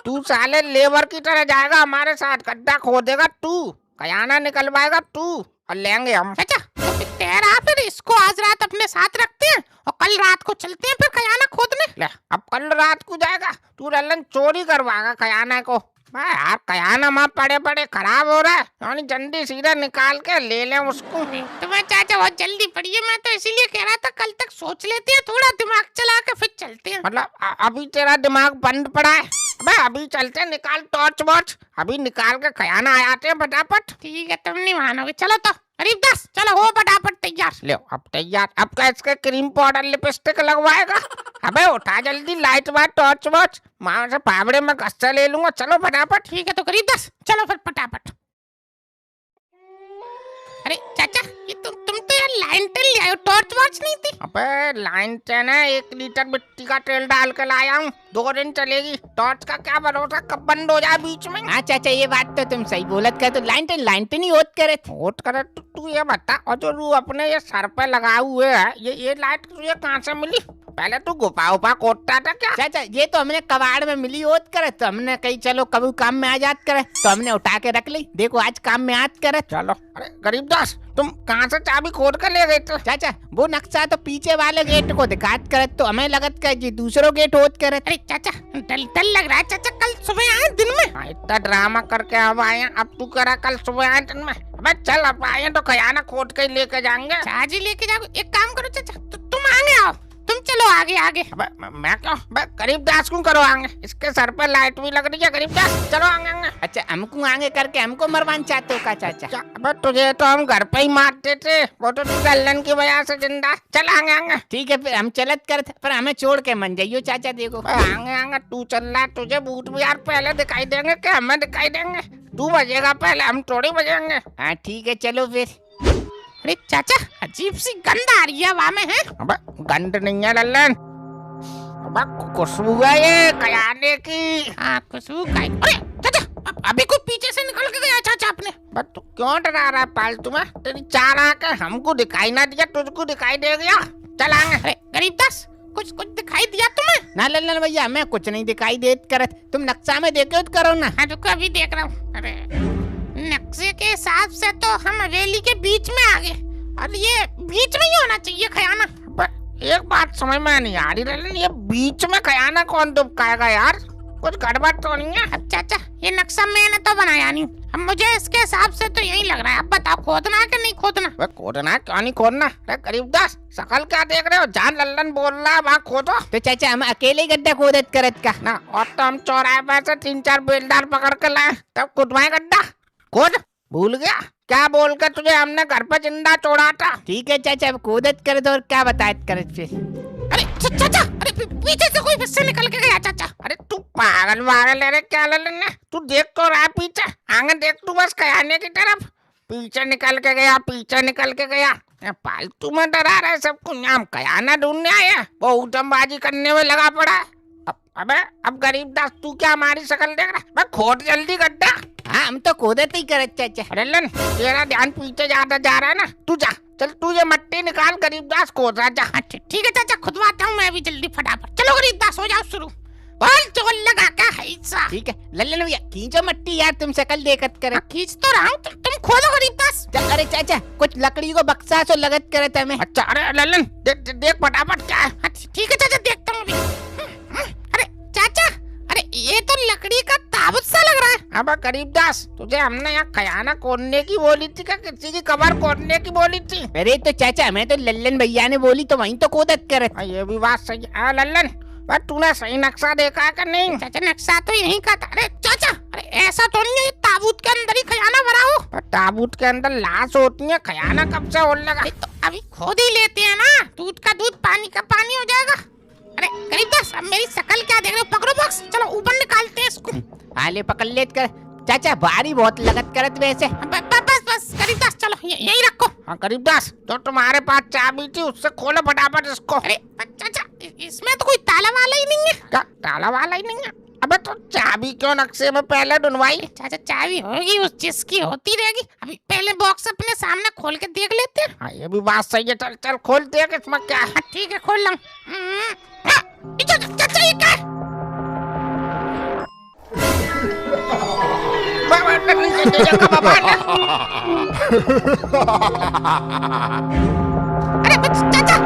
S2: तू साले लेबर की तरह जाएगा हमारे साथ, गड्ढा खोदेगा तू, खजाना निकलवाएगा तू और लेंगे हम।
S1: चाचा तो फिर तेरा, फिर इसको आज रात अपने साथ रखते हैं और कल रात को चलते हैं फिर खजाना खोदने।
S2: ले अब कल रात को जाएगा तू, लल्लन चोरी करवाएगा खजाना को। यार खजाना माँ पड़े पड़े खराब हो रहा है, यानी जल्दी सीधा निकाल के ले लें उसको।
S1: तुम्हें चाचा बहुत जल्दी पड़ी है, मैं तो इसीलिए कह रहा था कल तक सोच लेते हैं, थोड़ा दिमाग चला के फिर चलते हैं।
S2: मतलब अभी तेरा दिमाग बंद पड़ा है? अबे अभी चलते, निकाल टॉर्च वॉर्च, अभी निकाल के खजाना आते हैं फटाफट।
S1: ठीक है तुम नहीं मानोगे, चलो तो गरीबदास चलो हो फटाफट तैयार।
S2: ले अब तैयार। अब क्या इसके क्रीम पाउडर लिपस्टिक लगवाएगा? अबे उठा जल्दी, लाइट वाइट टॉर्च वॉर्च, वहां से फावड़े में गस्सा ले लूंगा। चलो फटाफट।
S1: ठीक है तो गरीबदास चलो फिर फटाफट। अरे चाचा ये तुम तो यार लाइंटन ले आए हो, टॉर्च वॉर्च नहीं थी?
S2: अबे लाइंटन है, 1 लीटर मिट्टी का तेल डाल के लाया हूँ, 2 दिन चलेगी। टॉर्च का क्या भरोसा कब बंद हो जाए बीच में।
S3: हाँ चाचा ये बात तो तुम सही बोलत कर, तो लाइंटन ही होत करे थे।
S2: वोट करे तो तू ये बता, और जो रू अपने ये सर पे लगाए हुए है, ये लाइट तुझे कहाँ से मिली? पहले तू गुफा उपा खोदता था क्या?
S3: चाचा ये तो हमने कबाड़ में मिली होत करे, तो हमने कही चलो कभी काम में आ जात करे, तो हमने उठा के रख ली। देखो आज काम में आत करे।
S2: चलो। अरे गरीबदास तुम कहाँ से चाबी खोद कर ले गए थे?
S3: चाचा वो नक्शा तो पीछे वाले गेट को दिखात करे, तो हमें लगत का जी दूसरो गेट होत करे।
S1: अरे चाचा डल लग रहा है चाचा, कल सुबह आए दिन में।
S2: हाँ, इतना ड्रामा करके अब आए हैं, अब तू करा कल सुबह आए दिन में। अबे चल अब आए तो खजाना खोद के लेके जाएंगे।
S1: चाची लेके जाओ, एक काम करो चाचा तुम आगे आओ, तुम चलो आगे आगे।
S2: अबे मैं क्यों? गरीबदास क्यों करो आगे? इसके सर पे लाइट भी लग रही है। गरीबदास चलो आगे आगे।
S3: अच्छा हमको आगे करके हमको मरवान चाहते हो का चाचा?
S2: अबे तुझे तो हम घर पे ही मारते थे, वो तो तू गल्लन की वजह से जिंदा। चल आगे आगे।
S3: ठीक है फिर हम चलत करते, पर हमें छोड़ के मन जाइयो चाचा। देखो
S2: आगे आगे तू चल रहा है, तुझे भूत भी यार पहले दिखाई देंगे कि हमें दिखाई देंगे? तू बजेगा पहले, हम थोड़ी बजेंगे।
S3: हाँ ठीक है चलो फिर।
S1: अरे चाचा अजीब सी गंध आ रही है हवा में है।
S2: अबे गंध नहीं है लल्लन, अबे खुशबू है ये खजाने की।
S1: हाँ खुशबू का। अरे चाचा अभी कोई पीछे से निकल के गया चाचा अपने।
S2: बस तू क्यों डरा रहा है पालतू में? तेरी 4 आंखें, हमको दिखाई ना दिया, तुझको दिखाई दे गया। चल आगे।
S1: अरे गरीबदास कुछ दिखाई दिया तुम्हें?
S3: ना लल्लन भैया हमें कुछ नहीं दिखाई देत करत, तुम नक्शा में देखो तो करो ना।
S1: हाँ रुको अभी देख रहा हूँ। अरे नक्शे के हिसाब से तो हम हवेली के बीच में आ गए, और ये बीच में ही होना चाहिए खजाना।
S2: एक बात समझ में नहीं आ रही लल्लन, ये बीच में खजाना कौन दुबकाएगा यार? कुछ गड़बड़ तो नहीं है?
S1: अब चाचा ये नक्शा मैंने तो बनाया नहीं, अब मुझे इसके हिसाब से तो यही लग रहा है। अब बताओ खोदना है कि नहीं खोदना?
S2: खोदना है, क्यों नहीं खोदना? अरे गरीबदास शकल क्या देख रहे हो? जान लल्लन बोल रहा है, वहाँ खोदो।
S3: तो चाचा हम अकेले ही गड्ढा खोदत करत का
S2: ना, और तो हम चौराहे पर से 3-4 बेलदार पकड़ के लाए, तब खुदवाए गड्ढा। खोद। भूल गया क्या बोल के तुझे हमने घर पे जिंदा छोड़ा था?
S3: ठीक है चाचा अब खोदत करत और क्या बतायत करत फिर।
S1: अरे चाचा अरे पीछे से कोई फिर निकल के गया चाचा।
S2: अरे तू पागल है रे क्या लल्लन? तू देख तो रहा पीछे, आगे देख तू बस खजाने की तरफ। पीछे निकल के गया, पीछे निकल के गया। फालतू में डरा रहे सबको, हम खजाना ढूंढने आए, वो उधमबाजी करने में लगा पड़ा है। अबे अब गरीबदास तू क्या हमारी शक्ल देख रहा है? खोद जल्दी गड्ढा।
S3: हाँ हम तो खोदत ही करत चाचा।
S2: लल्लन तेरा ध्यान पीछे ज्यादा जा रहा है ना, तू जा, चल तू ये मट्टी निकाल, गरीबदास खोद रहा। जा।
S1: ठीक है चाचा खुदवाता हूँ मैं भी जल्दी फटाफट। चलो गरीबदास हो जाओ शुरू, बोल चोल लगा क्या है ऐसा।
S3: ठीक है लल्लन भैया खींचो मट्टी यार, तुम शकल देखत करे।
S1: खींच तो रहा हूँ, तुम खोदो गरीबदास।
S3: अरे चाचा कुछ लकड़ी को बक्सा सो लगत करत हमें।
S2: अच्छा अरे लल्लन देख फटाफट क्या है।
S1: ठीक है चाचा देखता हूँ अभी। अरे चाचा अरे ये तो लकड़ी का ताबूत सा लग रहा है।
S2: अब गरीबदास तुझे हमने यहाँ खजाना खोदने की बोली थी, क्या किसी की कबर खोदने की बोली थी?
S3: अरे तो चाचा हमें तो लल्लन भैया ने बोली तो वहीं तो खोदत करत।
S2: ये भी बात सही है लल्लन, पर तूने सही नक्शा देखा है कि नहीं?
S1: चाचा नक्शा तो यहीं का था। अरे चाचा अरे ऐसा तो नहीं है ताबूत के अंदर ही खजाना भरा हो?
S2: पर ताबूत के अंदर लाश होती है, खजाना कब से होने लगा?
S1: तो अभी खोद ही लेते हैं ना, दूध का दूध पानी का पानी हो जाएगा। अरे गरीबदास अब मेरी शकल क्या देख रहे हो? पकड़ो बॉक्स, चलो ऊपर निकालते हैं इसको।
S3: हाँ ले पकड़ लेत कर चाचा, भारी बहुत लगत करत वैसे।
S1: बस गरीबदास चलो यहीं रखो।
S2: हाँ गरीबदास तो तुम्हारे पास चाबी थी, उससे खोलो फटाफट इसको।
S1: अरे चाचा इसमें तो कोई ताला वाला ही नहीं है।
S2: क्या ताला वाला ही नहीं है? अबे तो चाबी क्यों नक्शे में पहले ढूंढवाई?
S1: चाचा चाबी होगी उस जिसकी होती रहेगी, अभी पहले बॉक्स अपने सामने खोल के देख लेते हैं।
S2: हाँ ये भी बात सही है, चल चल खोल देख इसमें क्या है।
S1: ठीक है खोल लूं। चाचा ये क्या है? अरे चाचा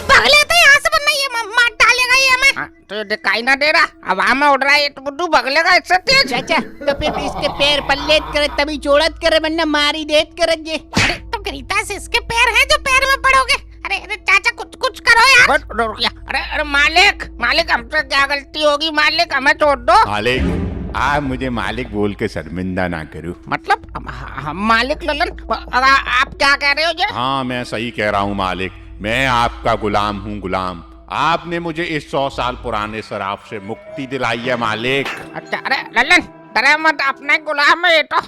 S1: भाग लेते हैं यहाँ से, वरना ये मार डालेगा ये हमें।
S2: तो दिखाई ना दे रहा, हवा में उड़ रहा है, तो बुद्धू भगलेगा इससे तेज।
S3: चाचा तो फिर इसके पैर पल्लेत करे तभी चोड़त करे, वरना मारी देत करत ये।
S1: अरे तो गरीबदास इसके पैर हैं जो पैर में पड़ोगे? अरे चाचा कुछ करो यार।
S2: अरे मालिक हमसे क्या गलती होगी? मालिक हमें छोड़ दो।
S4: मालिक आप मुझे मालिक बोल के शर्मिंदा ना करो।
S2: मतलब मालिक लल्लन, आप क्या कह रहे हो जी?
S4: हाँ, मैं सही कह रहा हूँ मालिक, मैं आपका गुलाम हूँ, गुलाम। आपने मुझे इस 100 साल पुराने शराब से मुक्ति दिलाई है मालिक।
S2: अच्छा, अरे लल्लन डरे मत, अपने गुलाम है ये तो।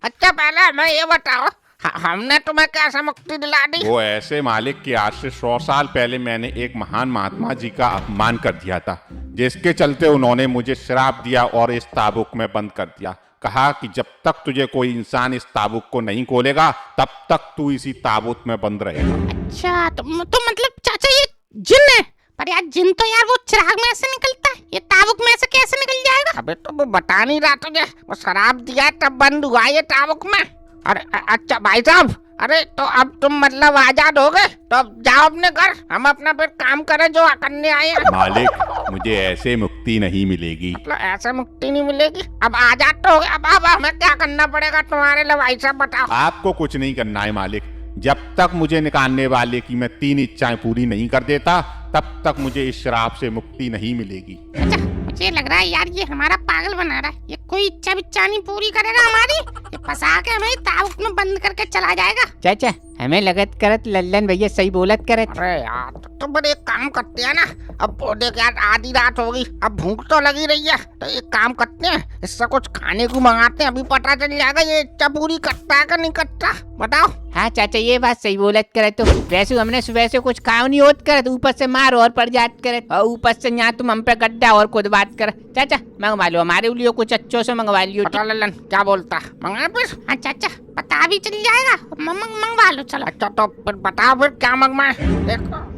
S2: अच्छा पहले हमें ये बताओ, हमने तुम्हें कैसे मुक्ति दिला दी?
S4: वो ऐसे मालिक कि आज से 100 साल पहले मैंने एक महान महात्मा जी का अपमान कर दिया था, जिसके चलते उन्होंने मुझे श्राप दिया और इस ताबूत में बंद कर दिया। कहा कि जब तक तुझे कोई इंसान इस ताबूत को नहीं खोलेगा तब तक तू इसी ताबूत में बंद रहेगा।
S1: अच्छा तो मतलब चाचा ये जिन है? पर यार जिन तो यार वो चिराग में से निकलता है, ये ताबूत में से कैसे निकल जाएगा?
S2: अबे तो वो बता नहीं रहा तुझे, वो शराब दिया तब बंद हुआ ये ताबूत में। अरे अच्छा भाई साहब, अरे तो अब तुम मतलब आजाद हो गए, तो अब जाओ अपने घर, हम अपना फिर काम करें जो करने आए हैं।
S4: मालिक मुझे ऐसे मुक्ति नहीं मिलेगी।
S2: मतलब ऐसे मुक्ति नहीं मिलेगी? अब आजाद तो हो गए, अब हमें क्या करना पड़ेगा तुम्हारे लिए भाई साहब बताओ?
S4: आपको कुछ नहीं करना है मालिक, जब तक मुझे निकालने वाले की मैं 3 इच्छाएं पूरी नहीं कर देता तब तक मुझे इस श्राप से मुक्ति नहीं मिलेगी।
S1: अच्छा मुझे लग रहा है यार ये हमारा पागल बना रहा है, ये कोई इच्छा विच्छा नहीं पूरी करेगा हमारी, ये फंसा के हमें ताबूत में बंद करके चला जाएगा।
S3: चाचा हमें लगत करत लल्लन भैया सही बोलत करत।
S2: अरे यार तो बड़े एक काम करते हैं ना, अब देख यार आधी रात हो गई, अब भूख तो लगी रही है, तो एक काम करते हैं, इससे कुछ खाने को मंगाते हैं, अभी पता चल जाएगा ये इच्छा पूरी करता है कि नहीं करता। बताओ।
S3: हाँ चाचा ये बात सही बोलत करत। तो वैसे हमने सुबह से कुछ काम नहीं होत करत, ऊपर से मार और पड़ जात करत, और ऊपर से यहाँ तुम हम पे गड्ढा और खुद बात कर। चाचा मंगवा लो हमारे लिए कुछ अच्छों से मंगवा लियो।
S2: पता लल्लन क्या बोलता, मंगा फिर?
S1: हाँ चाचा पता भी चल जाएगा, मंगवा लो चलो।
S2: अच्छा तो फिर बताओ फिर क्या मंगवाए? देखो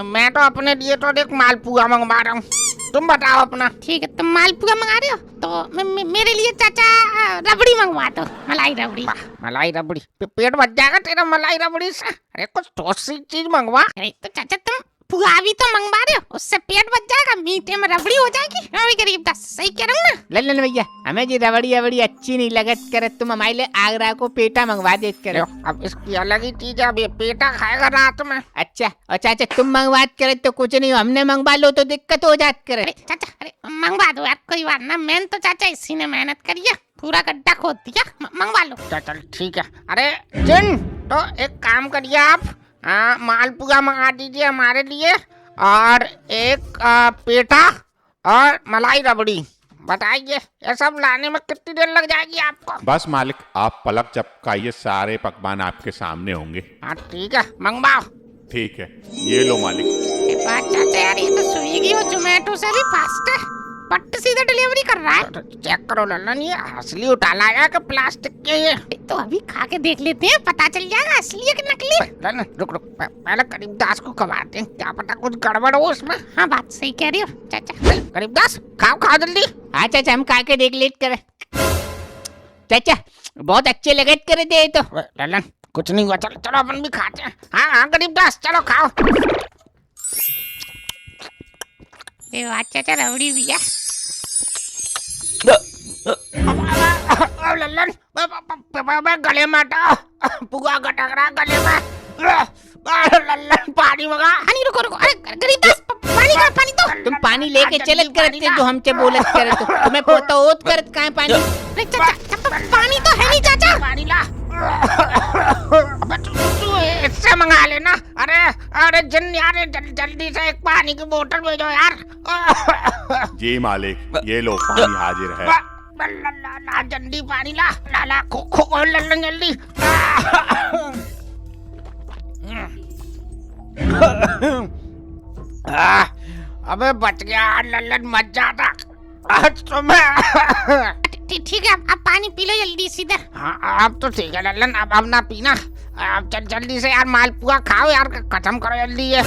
S2: मैं तो अपने लिए तो देख मालपुआ मंगवा रहा हूँ, तुम बताओ अपना।
S1: ठीक है तुम मालपुआ मंगा रहे हो तो मेरे लिए चाचा रबड़ी मंगवा दो, मलाई रबड़ी।
S2: मलाई रबड़ी? पेट भर जाएगा तेरा मलाई रबड़ी से, अरे कुछ ठोस सी चीज मंगवा।
S1: अरे तो चाचा तुम पुआ भी तो मंगवा रहे हो, उससे पेट बच जाएगा, मीठे में रबड़ी हो जाएगी। अभी गरीबदास सही कह रहा हूँ ना?
S3: लल्लन भैया हमें जी रबड़ी अच्छी नहीं लगत करत, तुम हमारे लिए आगरा को पेटा मंगवा देत करो।
S2: अब इसकी अलग ही चीज है, अब ये पेटा खाएगा रात में।
S3: अच्छा और चाचा तुम मंगवात करे तो कुछ नहीं, हमने मंगवा लो तो दिक्कत हो जात करे।
S1: अरे चाचा अरे मंगवा दो यार, कोई बात ना, मैंने तो चाचा इसी ने मेहनत करी है, पूरा गड्ढा खोद दिया, मंगवा लो।
S2: चल ठीक है। अरे जिन तो एक काम करिए आप, मालपुआ मंगा दीजिए हमारे लिए, और एक पेटा और मलाई रबड़ी। बताइए ये सब लाने में कितनी देर लग जाएगी आपको?
S4: बस मालिक आप पलक झपकाइए, सारे पकवान आपके सामने होंगे।
S2: हाँ ठीक है मंगवाओ।
S4: ठीक है ये लो मालिक।
S1: बात चाचा यार ये तो स्विगी और जोमेटो से भी फास्ट है, पट सीधा डिलीवरी कर रहा है।
S2: तो चेक करो लल्लन, ये असली उठा लाया कि प्लास्टिक के? ये
S1: तो अभी खा के देख लेते हैं, पता चल जाएगा असली है कि नकली।
S2: लल्लन रुक पहले गरीबदास को खवाते हैं, क्या पता कुछ गड़बड़ हो उसमें।
S1: हाँ बात सही कह रही हो चाचा।
S2: गरीबदास खाओ जल्दी।
S3: हाँ चाचा हम खा के देख लेट करे। चाचा बहुत अच्छे लगे करे दे तो।
S2: लल्लन कुछ नहीं हुआ, चलो चलो अपन भी खाते हैं। हाँ गरीबदास चलो खाओ।
S1: वाह चाचा रबड़ी भी है।
S2: लल्लन गले में हटाओ, पुआ गटक रहा गले में। लल्लन पानी मंगा।
S1: पानी रुको रुको, अरे गरीबदास पानी दो।
S3: तुम पानी लेके चलत करते जो हमसे बोलत करे तो तुम्हें पोता ओत करत काहे पानी?
S1: अरे चाचा पानी तो है नहीं चाचा।
S2: पानी ला। अबे तू इससे मंगा लेना। अरे जिन यार जल्दी से एक पानी की बोतल भेजो यार।
S4: जी मालिक ये लो पानी हाजिर है।
S2: ला जल्दी पानी ला खो लल्लन जल्दी। अबे बच गया लल्लन, मत जाता आज तो मैं।
S1: ठीक है आप पानी पी लो जल्दी सीधा।
S2: हाँ अब तो ठीक है लल्लन, अब ना पीना। अब चल जल्दी से यार मालपुआ खाओ यार, खत्म करो जल्दी ये।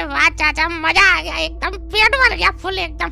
S1: वाह चाचा मजा आ गया, एकदम पेट भर गया फुल एकदम।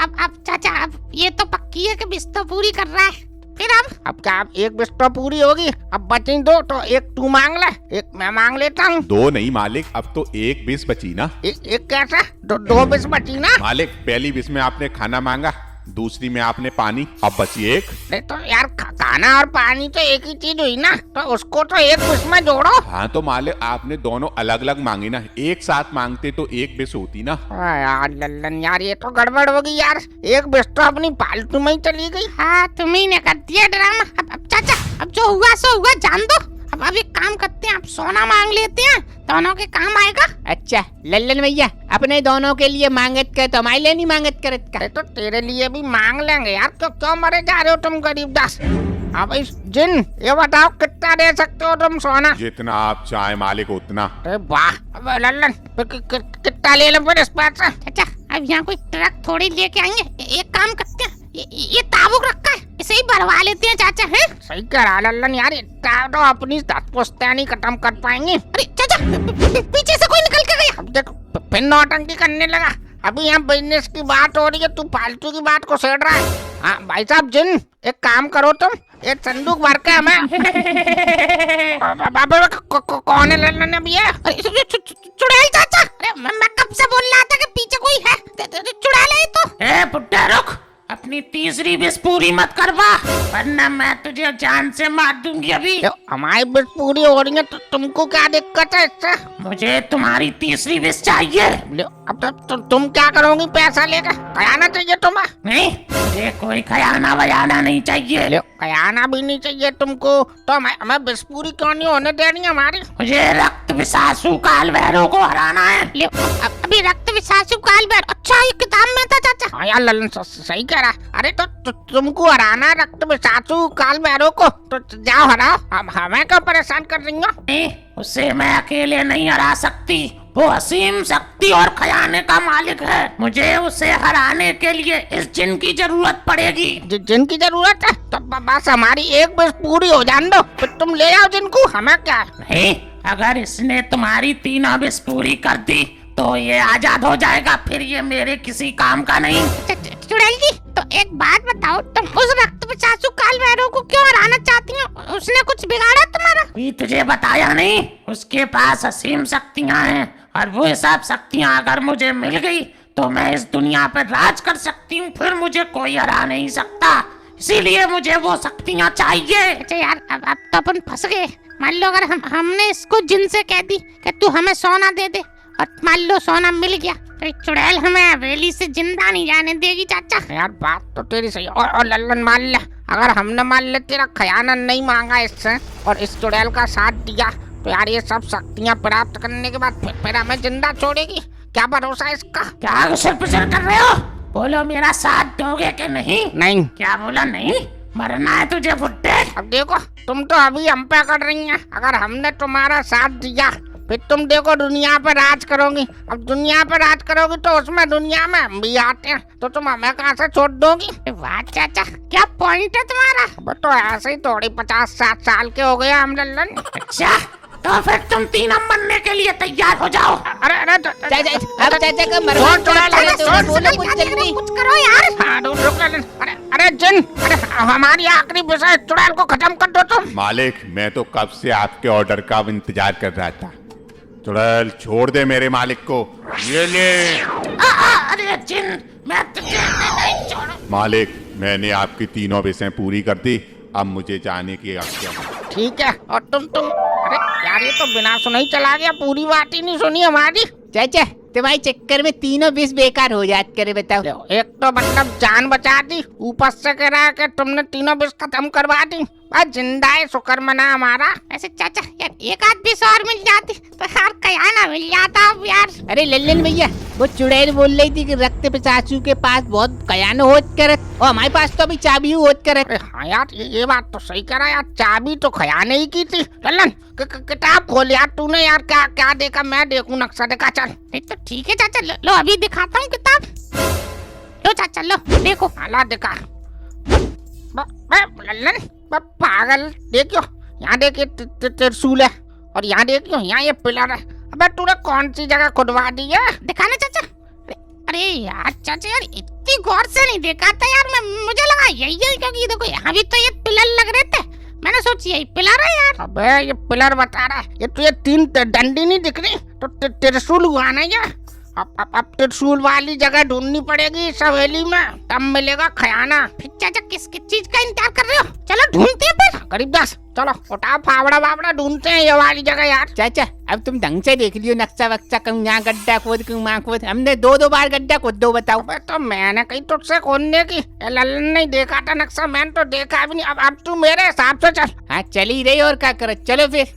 S1: अब चाचा अब ये तो पक्की है कि बिस्तर पूरी कर रहा है, फिर अब
S2: क्या अब एक बिस्तर पूरी होगी? अब बची 2 तो एक तू मांग ले, एक मैं मांग लेता हूँ।
S4: 2 नहीं मालिक, अब तो 1 बिस बची ना।
S2: एक कैसा? 2 बिस बची ना
S4: मालिक? पहली बिस में आपने खाना मांगा, दूसरी में आपने पानी, अब बची एक।
S2: अरे तो यार खाना और पानी तो एक ही चीज हुई ना, तो उसको तो एक विश में जोड़ो।
S4: हाँ तो मालिक आपने दोनों अलग अलग मांगी ना, एक साथ मांगते तो एक विश होती ना।
S2: यार लल्लन यार ये तो गड़बड़ हो गई यार, एक विश तो अपनी फालतू में ही चली गई।
S1: हाँ तुम्ही ने कर दिया ड्रामा। अब चाचा अब जो हुआ सो हुआ, जान दो। अब एक काम करते हैं, आप सोना मांग लेते हैं, दोनों के काम आएगा।
S3: अच्छा लल्लन भैया, अपने दोनों के लिए मांगत कर तो हमारे लिए नहीं मांगत करत का।
S2: अरे तो तेरे लिए भी मांग लेंगे यार, क्यों क्यों मरे जा रहे हो तुम गरीबदास। हाँ भाई जिन, ये बताओ कितना दे सकते हो तुम सोना?
S4: जितना आप चाहे मालिक उतना।
S2: अरे वाह, अब लल्लन कितना ले लो फिर इस बात से?
S1: चाचा अब यहाँ कोई ट्रक थोड़ी लेके आएंगे, एक काम करते हैं, ये ताबूक रखा है, इसे ही भरवा लेते हैं चाचा। है
S2: सही करा लल्लन यार, इतना तो अपनी पुश्तैनी खत्म कर पाएंगे।
S1: अरे चाचा पीछे से कोई निकल के गया।
S2: अब देखो फिर नौटंकी करने लगा। अभी यहाँ बिजनेस की बात हो रही है, तू फालतू की बात को छेड़ रहा है। हाँ भाई साहब जिन, एक काम करो तुम, एक संदूक भर के हमें कौन है लल्लन अभी है?
S1: चुड़ैल चाचा। अरे मैं कब से बोल रहा था कि पीछे कोई है, चुड़ैल है तो। ए बुड्ढा रुक, अपनी तीसरी विश पूरी मत करवा, वरना मैं तुझे जान से मार दूंगी अभी।
S2: हमारी विश पूरी हो रही है तो तुमको क्या दिक्कत है इससे?
S1: मुझे तुम्हारी तीसरी विश चाहिए।
S2: अब तुम क्या करोगी पैसा लेकर? खयाना चाहिए तुम्हें?
S1: नहीं, मुझे कोई खयाना बयाना नहीं चाहिए।
S2: खयाना भी नहीं चाहिए तुमको, तो हमें विश पूरी क्यों नहीं होने देनी हमारी?
S1: मुझे रक्त विशासु काल भैरव को हराना है। अभी रक्त विशासु काल भैरव, अच्छा ये किताब में था चाचा।
S2: हाँ यार लल्लन सही कह रहा। अरे तो तुमको हराना रक्त विशासु काल भैरव को, तो जाओ हराओ, हमें क्यों परेशान कर रही हो?
S1: नहीं, उसे मैं अकेले नहीं हरा सकती, वो असीम शक्ति और खजाने का मालिक है। मुझे उसे हराने के लिए इस जिन की जरूरत पड़ेगी।
S2: जिन की जरूरत है? तो बस हमारी एक विश पूरी हो जान दो, फिर तुम ले आओ जिन को, हमें क्या है?
S1: नहीं, अगर इसने तुम्हारी तीनों विश पूरी कर दी तो ये आजाद हो जाएगा, फिर ये मेरे किसी काम का नहीं। चुड़ैल जी तो एक बात बताओ, तुम उस रक्त विशासु काल भैरव को क्यों हराना चाहती हो? उसने कुछ बिगाड़ा तुम्हारा? भी तुझे बताया नहीं, उसके पास असीम शक्तियाँ हैं, और वो सब शक्तियाँ अगर मुझे मिल गई तो मैं इस दुनिया पर राज कर सकती हूँ, फिर मुझे कोई हरा नहीं सकता, इसीलिए मुझे वो शक्तियाँ चाहिए। अच्छा यार अब तो अपन फंस गए। मान लो अगर हमने इसको जिन से कह दी कि तू हमें सोना दे दे, और मान लो सोना मिल गया, तो चुड़ैल हमें हवेली से जिंदा नहीं जाने देगी चाचा।
S2: यार बात तो तेरी सही। और लल्लन मान ले, अगर हमने मान ले तेरा खयाना नहीं मांगा इससे और इस चुड़ैल का साथ दिया, तो यार ये सब शक्तियाँ प्राप्त करने के बाद फिर हमें जिंदा छोड़ेगी? क्या भरोसा है इसका?
S1: क्या गुसर पुसर कर रहे हो? बोलो मेरा साथ दोगे कि नहीं?
S2: नहीं।
S1: क्या बोला? नहीं मरना है तुझे बुड्ढे?
S2: अब देखो तुम तो अभी हम पे कर रही हैं, अगर हमने तुम्हारा साथ दिया फिर तुम देखो दुनिया पर राज करोगी। अब दुनिया पर राज करोगी तो उसमें दुनिया में हम भी आते हैं, तो तुम हमें कहाँ से छोड़ दोगी?
S1: वाह चाचा, क्या पॉइंट है तुम्हारा?
S2: अब तो ऐसे ही थोड़ी 50-60 साल के हो गए हम लल्लन।
S1: अच्छा तो फिर तुम तीनों मरने के लिए तैयार हो जाओ।
S2: अरे अरे
S3: अब चाचा का मरवा
S1: कुछ करो यार।
S2: हाँ रुक लल्लन। अरे जिन, अरे हमारी आखिरी विषय चुड़ैल को खत्म कर दो तुम।
S4: मालिक मैं तो कब से आपके ऑर्डर का इंतजार कर रहा था। चुड़ैल छोड़ दे मेरे मालिक को, ये ले।
S1: अरे जिन, मैं तुझे नहीं छोड़ूं।
S4: मालिक मैंने आपकी तीनों विषय पूरी कर दी, अब मुझे जाने की आज्ञा।
S2: ठीक है। और तुम अरे यार ये तो बिना सुने ही चला गया, पूरी बात ही नहीं सुनी हमारी।
S3: चाचा तुम्हारे चक्कर में तीनों विष बेकार हो जात करे, बताओ।
S2: एक तो मतलब जान बचा दी, ऊपर से कह रहा है कि तुमने तीनों विष खत्म करवा दी। बस जिंदा है, शुक्र मना हमारा।
S1: ऐसे चाचा यार एक आध विष और मिल जाती तो यार खजाना मिल जाता अब यार।
S3: अरे लल्लन भैया, वो चुड़ैल बोल रही थी कि रक्त पिशाचू के पास बहुत खजाना होत करत, और हमारे पास तो अभी चाबी होत करत।
S2: हाँ यार ये बात तो सही करा यार, चाबी तो खयाने ही की थी। लल्लन किताब खोल यार तूने, यार क्या क्या देखा? मैं देखूं नक्शा, देखा चल।
S1: तो ठीक है चाचा, लो अभी दिखाता हूँ किताब। लो चाचा लो देखो।
S2: हाला दिखा। लल्लन पागल, देखियो यहाँ देखिए त्रिशूल है, और यहाँ देखियो यहाँ ये पिलर है। अबे तूने कौन सी जगह खुदवा दी है?
S1: दिखाना चाचा। अरे यार चाचा यार इतनी गौर से नहीं देखा था यार, मुझे लगा यही है, क्योंकि देखो यहाँ भी तो ये पिलर लग रहे थे, मैंने सोची यही पिलर है यार।
S2: अबे ये पिलर बता रहा है, ये तो ये 3 डंडी नहीं दिख रही, तो त्रिशूल हुआ ना ये। अब त्रिशूल वाली जगह ढूंढनी पड़ेगी इस हवेली में, तब मिलेगा खजाना।
S1: फिर चाचा किस चीज का इंतजार कर रहे हो? चलो ढूंढते हैं फिर।
S2: गरीबदास चलो उठाओ फावड़ा वावड़ा, ढूंढते हैं ये वाली जगह यार।
S3: चाचा अब तुम ढंग से देख लियो नक्शा वक्शा, कहूँ यहाँ गड्ढा खोद कहूँ वहाँ खोद, हमने दो बार गड्ढा खोद दो, बताओ।
S2: अबे तो मैंने कहीं तुझसे खोदने की, ये लल्लन नहीं देखा था नक्शा, मैंने तो देखा भी नहीं। अब तू मेरे हिसाब से चल।
S3: हाँ चल ही रही और क्या करे, चलो फिर।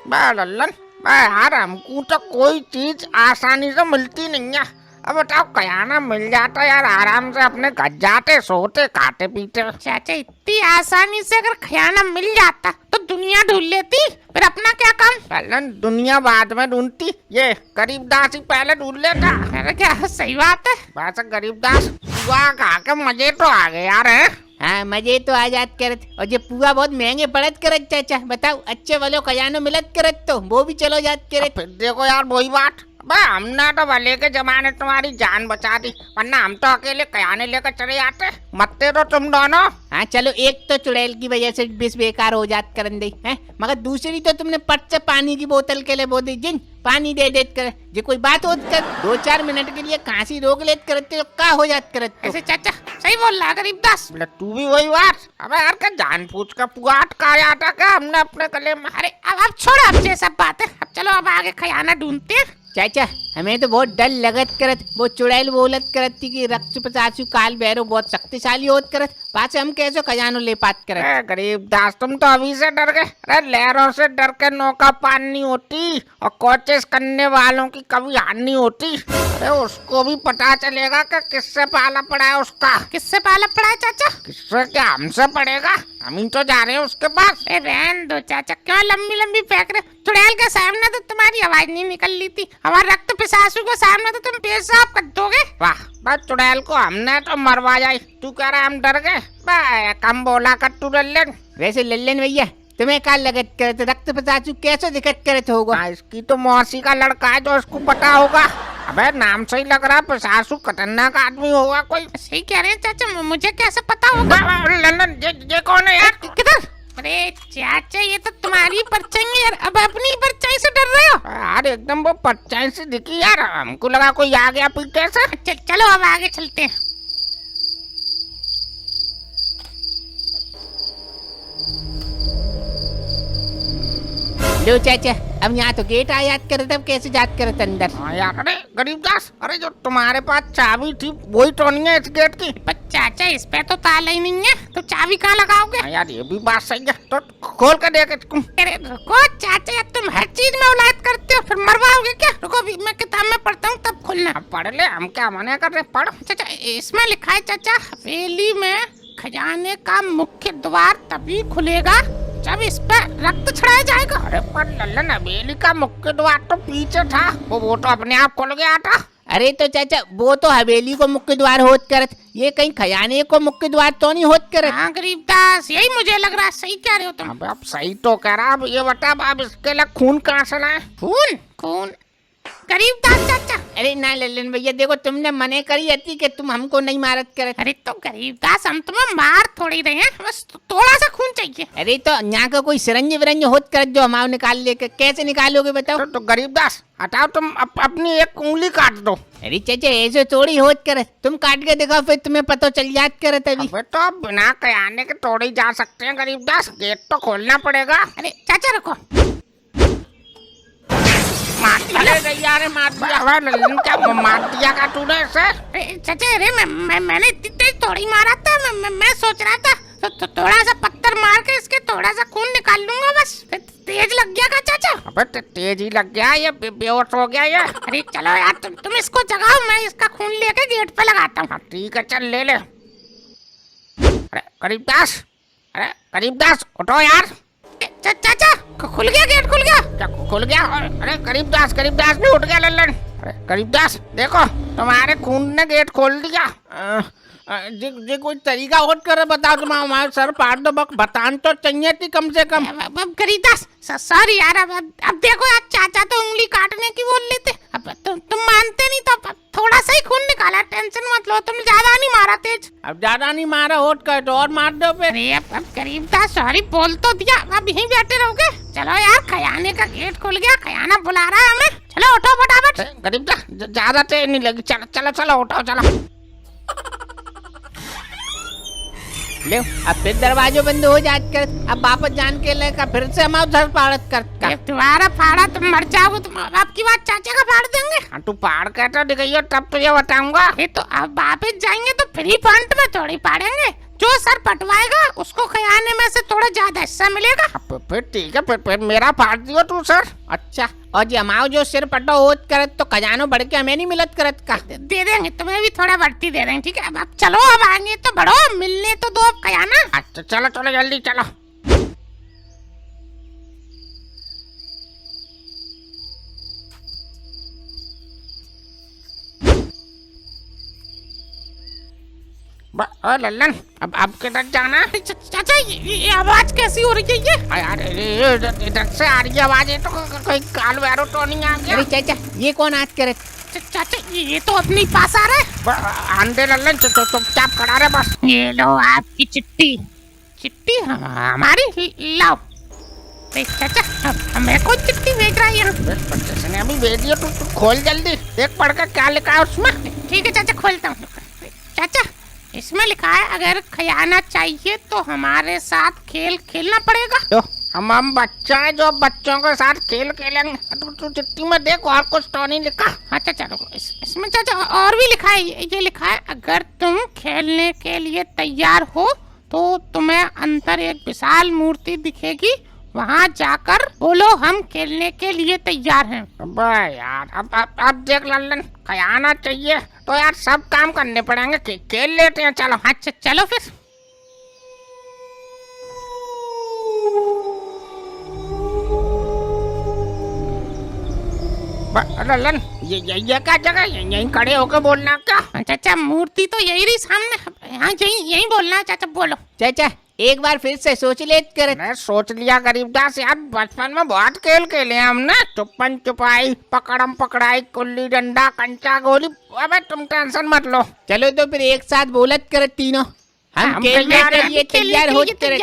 S2: बे लल्लन बे यार, हमको तो कोई चीज आसानी से मिलती नहीं है। अब बताओ खजाना मिल जाता यार, आराम से अपने घर जाते सोते खाते पीते।
S1: चाचा इतनी आसानी से अगर खजाना मिल जाता तो दुनिया ढूंढ लेती, फिर अपना क्या काम?
S2: लल्लन दुनिया बाद में ढूंढती, ये गरीबदास ही पहले ढूंढ लेता।
S1: अरे क्या सही बात है।
S2: वैसे गरीबदास पुआ खा के मजे तो आ गए यार हैं?
S3: हाँ मजे तो आजाद करत, और ये पुआ बहुत महंगे पड़त करत चाचा, बताओ अच्छे वालों खजानो मिलत करत तो वो भी चलो जात करत।
S2: फिर देखो यार वही बात, बे हमने तो भले के जमाने तुम्हारी जान बचा दी, वरना हम तो अकेले खजाने लेकर चले जाते, मरते तो तुम दोनों।
S3: हाँ चलो एक तो चुड़ैल की वजह से बिस बेकार हो जात करन दे है, मगर दूसरी तो तुमने पट से पानी की बोतल के लिए बोल दी, जिन पानी दे देत कर, जे कोई बात होत कर 2-4 मिनट के लिए खांसी रोक लेत करते तो का हो जात करत तो।
S1: ऐसे चाचा सही बोल रहा गरीबदास।
S2: बोले तू भी वही बात। अबे यार क्या जान पूछ का पुआ अटकाया था क्या हमने अपने गले में?
S1: अरे अब छोड़ो, अब ये सब बात है, अब चलो अब आगे खजाना ढूंढते हैं।
S3: चाचा हमें तो बहुत डर लगत करत, वो चुड़ैल बोलत करत थी कि रक्त पिशाचु काल भैरव बहुत शक्तिशाली होत करत, पास हम कैसे खजानो ले पात करत।
S2: गरीबदास तुम तो अभी से डर गए। अरे लहरों से डर के नौका पार नहीं होती, और कोशिश करने वालों की कभी हार नहीं होती। अरे उसको भी पता चलेगा कि किससे पाला पड़ा है उसका।
S1: किससे पाला पड़ा है चाचा?
S2: किससे क्या, हमसे पड़ेगा, हम ही तो जा रहे हैं उसके पास।
S1: रहन दो चाचा, क्यों लंबी लंबी फेंक रहे? चुड़ैल के सामने तो तुम्हारी आवाज नहीं निकल ली थी, हमारे रक्त पिशाचु के सामने तो तुम पेशाब कर दोगे।
S2: वाह बस चुड़ैल को हमने तो मरवा जाए, तू कह रहा हम डर गए? कम बोला कर तू लल्लन।
S3: वैसे लल्लन भैया तुम्हें क्या लगत करत, रक्त पिशाचु कैसे दिक्कत करत होगा?
S2: इसकी तो मौसी का लड़का है जो इसको पता होगा। अबे नाम से ही लग रहा है पिशाचु खतरनाक आदमी होगा कोई।
S1: सही कह रहे हैं चाचा, मुझे कैसे पता होगा?
S2: लल्लन ये कौन है यार?
S1: किधर? अरे चाचा ये तो तुम्हारी परछाई है यार, अब अपनी परछाई से डर रहे हो?
S2: यार एकदम वो परछाई से दिखी यार, हमको लगा कोई आ गया पीछे से।
S1: चलो अब आगे चलते हैं।
S3: लो चाचा अब यहाँ तो गेट आयात करत, अब कैसे जात करत अंदर?
S2: हाँ यार, अरे गरीबदास, अरे जो तुम्हारे पास चाबी थी वही तो नहीं है इस गेट की?
S1: पर चाचा इस पे तो ताला ही नहीं है, तो चाबी कहाँ लगाओगे?
S2: हाँ यार ये भी बात सही है, तो खोल कर देख इसको।
S1: अरे रुको चाचा यार, तुम हर चीज में औलाद करते हो, फिर मरवाओगे क्या? रुको अभी मैं किताब में पढ़ता हूँ तब खोलना।
S2: पढ़ ले, हम क्या मना कर रहे, पढ़।
S1: चाचा इसमें लिखा है चाचा, हवेली में खजाने का मुख्य द्वार तभी खुलेगा जब इस पर रक्त छड़ाया जाएगा।
S2: अरे पर लल्लन हवेली का मुख्य द्वार तो पीछे था, वो तो अपने आप खुल गया था।
S3: अरे तो चाचा वो तो हवेली को मुख्य द्वार होत करत, ये कहीं खजाने को मुख्य द्वार तो नहीं होत करत।
S1: हाँ गरीबदास यही मुझे लग रहा है, सही कह रहे हो तुम।
S2: अब सही तो कह रहा, अब ये बता अब इसके लिए खून कहाँ से लाए?
S1: खून? खून गरीबदास चाचा।
S3: अरे ना लल्लन भैया देखो, तुमने मने करी थी कि तुम हमको नहीं मारत करत।
S1: अरे तो गरीबदास हम तुम्हें मार थोड़ी रहे हैं, बस थोड़ा सा खून चाहिए।
S3: अरे तो यहाँ का कोई सिरंज विरंज होत करत जो हमारे निकाल लेके, कैसे निकालोगे बताओ?
S2: तो गरीबदास हटाओ, तुम अपनी एक उंगली काट दो।
S3: अरे चाचा ऐसे थोड़ी होत करत, तुम काट के दिखाओ फिर तुम्हें पता चल जात करत अभी।
S2: अबे तो बिना खजाने के तोड़े जा सकते हैं गरीबदास, गेट तो खोलना पड़ेगा।
S1: अरे चाचा रुको,
S2: मार दिया यार, मार दिया। लल्लन क्या मार दिया का तूने इसे?
S1: चाचा अरे मैंने इतनी तेज थोड़ी मारा था, मैं सोच रहा था तो थोड़ा सा पत्थर मार के इसके थोड़ा सा खून निकाल लूंगा बस। तेज लग गया का चाचा?
S2: अबे तेज ही लग गया, ये बेहोश हो गया ये।
S1: अरे चलो यार तुम इसको जगाओ, मैं इसका खून लेके गेट पे लगाता हूँ।
S2: ठीक है चल ले ले। अरे गरीबदास, अरे गरीबदास उठो यार।
S1: चाचा खुल गया, गेट खुल गया।
S2: क्या खुल गया? अरे गरीबदास गरीबदास भी उठ गया लल्लन। अरे गरीबदास देखो तुम्हारे खून ने गेट खोल दिया।
S3: जी कोई तरीका और कर बताओ तुम हमारे सर पाड़ दो बतान तो चाहिए थी कम से कम।
S1: अब गरीबदास सॉरी यार, अब देखो यार, चाचा तो उंगली काटने की बोल लेते, अब तुम मानते नहीं तो अब थोड़ा सा ही खून निकाला, टेंशन मत लो, तुम ज्यादा नहीं मारा तेज।
S3: अब ज्यादा नहीं मारा होट कर तो और मार दो फिर।
S1: अरे अब गरीबदास सॉरी बोल तो दिया, अब यहीं बैठे रहोगे? चलो यार, खयाने का गेट खुल गया, खयाना बुला रहा है हमें, चलो उठो फटाफट।
S2: गरीबदास ज्यादा तेज नहीं लगी, चलो चलो चलो उठाओ चलो।
S3: ले अब फिर दरवाजो बंद हो जात कर, अब वापस जान के लेकर फिर से हम सर पाड़त कर।
S1: तुम्हारा फाड़ा तुम मर जाओगे, तुम आपकी बात चाचा का फाड़ देंगे।
S2: तू पाड़ के तो दिखाइयो तब तुझे बताऊंगा।
S1: ये तो अब वापस जाएंगे तो फ्री फंड में थोड़ी पाड़ेंगे, जो सर पटवाएगा उसको खयाने में से थोड़ा ज्यादा हिस्सा मिलेगा।
S2: फिर ठीक है, फिर मेरा फाड़ दियो तू सर।
S3: अच्छा और जमाओ जो सिर पटो होत करत तो खजानो बढ़ के हमें नहीं मिलत करत का।
S1: दे देंगे तुम्हें भी, थोड़ा बढ़ती दे देंगे, ठीक है? अब चलो, अब आएंगे तो बढ़ो, मिलने तो दो अब खजाना।
S2: अच्छा चलो चलो जल्दी चलो। लल्लन अब किधर जाना है?
S1: चाचा ये आवाज कैसी हो रही है ये?
S2: यार इधर से आ रही है आवाज, ये तो कोई काल वैरो तो नहीं आ गया?
S3: अरे चाचा ये कौन आज करे?
S1: चाचा ये तो अपनी पास आ रहे।
S2: आंधे लल्लन चुपचाप खड़ा रहे बस।
S1: ये लो आपकी चिट्ठी। चिट्ठी हमारी लाओ। देख चाचा, हमें कौन चिट्ठी भेज रहा है यहाँ?
S2: जिसने अभी भेज दिया, तू खोल जल्दी, देख पढ़ कर क्या लिखा है उसमें।
S1: ठीक है चाचा, खोलता हूँ। चाचा इसमें लिखा है, अगर खयाना चाहिए तो हमारे साथ खेल खेलना पड़ेगा।
S2: तो हम बच्चा है जो बच्चों के साथ खेल खेलेंगे। तू चिट्ठी में देख, और कुछ तो नहीं लिखा।
S1: अच्छा चलो, इसमें चाचा और भी लिखा है, ये लिखा है, अगर तुम खेलने के लिए तैयार हो तो तुम्हें अंदर एक विशाल मूर्ति दिखेगी, वहाँ जाकर बोलो हम खेलने के लिए तैयार हैं।
S2: अबे यार, अब देख लल्लन, खयाना चाहिए तो यार सब काम करने पड़ेंगे, खेल लेते हैं चलो।
S1: अच्छा चलो फिर।
S2: लल्लन ये क्या जगह, यहीं खड़े होकर बोलना क्या?
S1: चाचा मूर्ति तो यही रही सामने, यहाँ यहीं बोलना है। चाचा बोलो।
S3: चाचा एक बार फिर से सोच ले कर।
S2: मैं सोच लिया गरीबदास यार, बचपन में बहुत खेल खेले हमने, छुपन छुपाई, पकड़म पकड़ाई, गुल्ली डंडा, कंचा गोली। अबे तुम टेंशन मत लो।
S3: चलो तो फिर एक साथ बोलत कर तीनों, हम खेलने के लिए तैयार हो कर।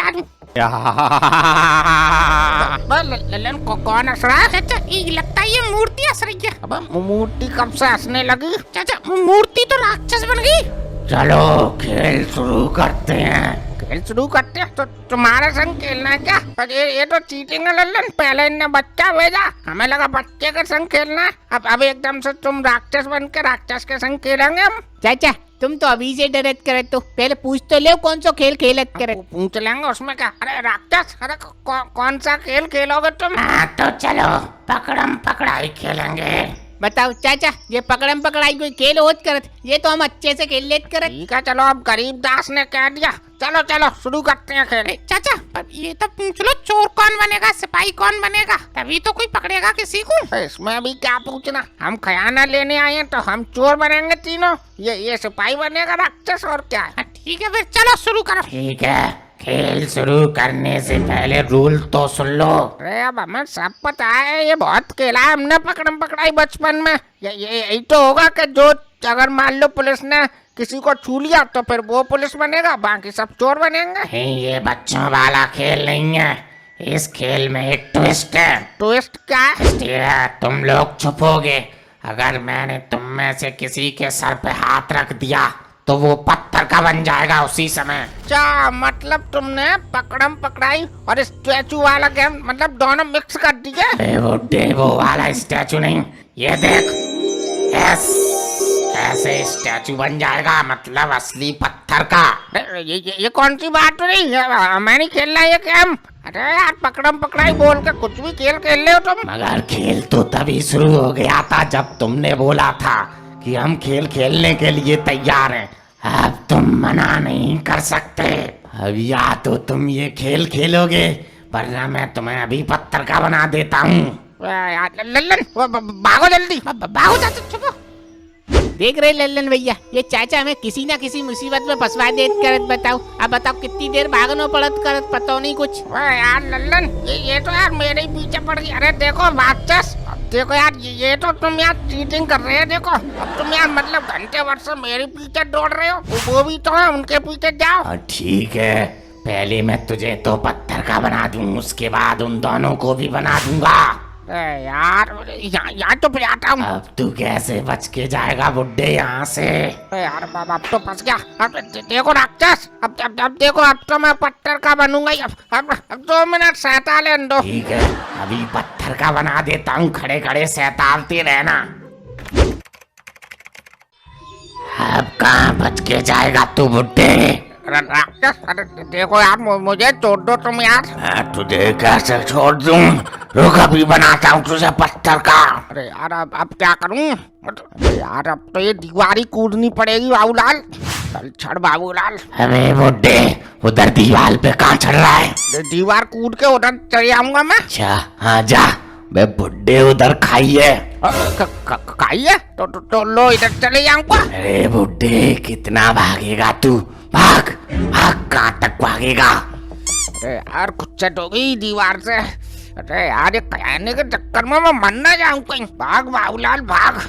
S2: लल्लन को कौन हंस रहा है?
S1: चाचा ये लगता है ये मूर्ति हंस रही है।
S2: अब मूर्ति कब से हंसने लगी?
S1: चाचा मूर्ति तो राक्षस बन गई।
S2: चलो खेल शुरू करते हैं। खेल शुरू करते हैं तो तुम्हारे संग खेलना है क्या? ये तो चीटिंग है लल्लन, पहले इन्हें बच्चा भेजा, हमें लगा बच्चे के संग खेलना है, अब एकदम से तुम राक्षस बन के राक्षस के संग खेलेंगे हम।
S3: चाचा तुम तो अभी से डरत करे, तो पहले पूछ तो ले कौन सा खेल खेलत करे।
S2: पूछ लेंगे उसमें क्या। अरे राक्षस, अरे कौन सा खेल खेलोगे तुम?
S1: तो चलो पकड़म पकड़ाई खेलेंगे।
S3: बताओ चाचा, ये पकड़म पकड़ाई कोई खेल होत करत, ये तो हम अच्छे से खेल लेत करत।
S2: ठीक है चलो, अब गरीबदास ने कह दिया, चलो चलो शुरू करते हैं खेल।
S1: चाचा अब ये तो पूछ लो, चोर कौन बनेगा, सिपाही कौन बनेगा, तभी तो कोई पकड़ेगा किसी को।
S2: इसमें अभी क्या पूछना, हम खयाना लेने आए हैं तो हम चोर बनेंगे तीनों, ये सिपाही बनेगा राक्षस, और क्या है।
S1: ठीक है फिर चलो शुरू करो।
S2: ठीक है, खेल शुरू करने से पहले रूल तो सुन लो। अरे अब हमें सब पता है, ये बहुत खेला है हमने पकड़म पकड़ाई बचपन में। यही तो होगा कि जो अगर मान लो पुलिस ने किसी को छू लिया तो फिर वो पुलिस बनेगा, बाकी सब चोर बनेंगे। ये बच्चों वाला खेल नहीं है, इस खेल में एक ट्विस्ट है। ट्विस्ट क्या है? तुम लोग छुपोगे, अगर मैंने तुम में से किसी के सर पे हाथ रख दिया तो वो पत्थर का बन जाएगा उसी समय। क्या मतलब तुमने पकड़म पकड़ाई और स्टैचू वाला गेम मतलब दोनों मिक्स कर दिए? वो डेवो वाला स्टैचू नहीं, ये देख, ऐसे स्टैचू बन जाएगा, मतलब असली पत्थर का। ये कौन सी बात नहीं, मैं नहीं खेलना ये गेम। अरे यार पकड़म पकड़ाई बोल के कुछ भी खेल खेल रहे हो तुम। मगर खेल तो तभी शुरू हो गया था जब तुमने बोला था कि हम खेल खेलने के लिए तैयार हैं। अब तुम मना नहीं कर सकते। अब या तो तुम ये खेल खेलोगे, वरना मैं तुम्हें अभी पत्थर का बना देता हूँ। लल्लन भागो जल्दी, भागो, जा छुपो।
S3: देख रहे लल्लन भैया, ये चाचा हमें किसी ना किसी मुसीबत में फंसवा देत करत। बताओ अब बताओ कितनी देर भागनो पड़त करत, पता नहीं कुछ।
S2: ओए यार लल्लन, ये तो यार मेरे ही पीछे पड़ गई। अरे देखो बादशाह, अब देखो यार ये तो तुम यार चीटिंग कर रहे हो। देखो अब तुम यार मतलब घंटे भर से मेरे पीछे दौड़ रहे हो, वो भी तो है, उनके पीछे जाओ।
S5: ठीक है, पहले मैं तुझे तो पत्थर का बना दूं, उसके बाद उन दोनों को भी बना दूंगा।
S2: यार यहाँ तो जाता हूँ।
S5: अब तू कैसे बच के जाएगा बुड्ढे यहाँ से?
S2: यार बाबा अब तो फंस गया। अब देखो राक्षस, अब देखो अब तो मैं पत्थर का बनूंगा ही। अब 2 मिनट सहता दो।
S5: ठीक है, अभी पत्थर का बना देता हूँ, खड़े खड़े सहतालते रहना। अब कहाँ बच के जाएगा तू बुड्ढे?
S2: राक्षस अरे देखो यार मुझे छोड़ दो तुम यार।
S5: मैं तुझे कैसे छोड़ दूं? रुक, अभी बनाता हूँ तुझे पत्थर का।
S2: अरे यार अब क्या करूं? अरे यार अब तो ये दीवारी कूदनी पड़ेगी बाबूलाल। चल छड़ बाबूलाल।
S5: अरे बुड्ढे, उधर दीवार पे कहाँ चढ़ रहा है?
S2: दीवार कूद के उधर चले जाऊंगा मैं।
S5: अच्छा हाँ जा, बे बुड्ढे उधर खाइए।
S2: खाइए तो लो इधर चले जाऊंगा।
S5: अरे बुड्ढे, कितना भागेगा तू? भाग भाग, कहाँ तक भागेगा?
S2: अरे यार खुच्चट हो गई दीवार से। अरे यार ये कहने के चक्कर में मैं मर ना जाऊं कहीं। भाग बाबूलाल भाग।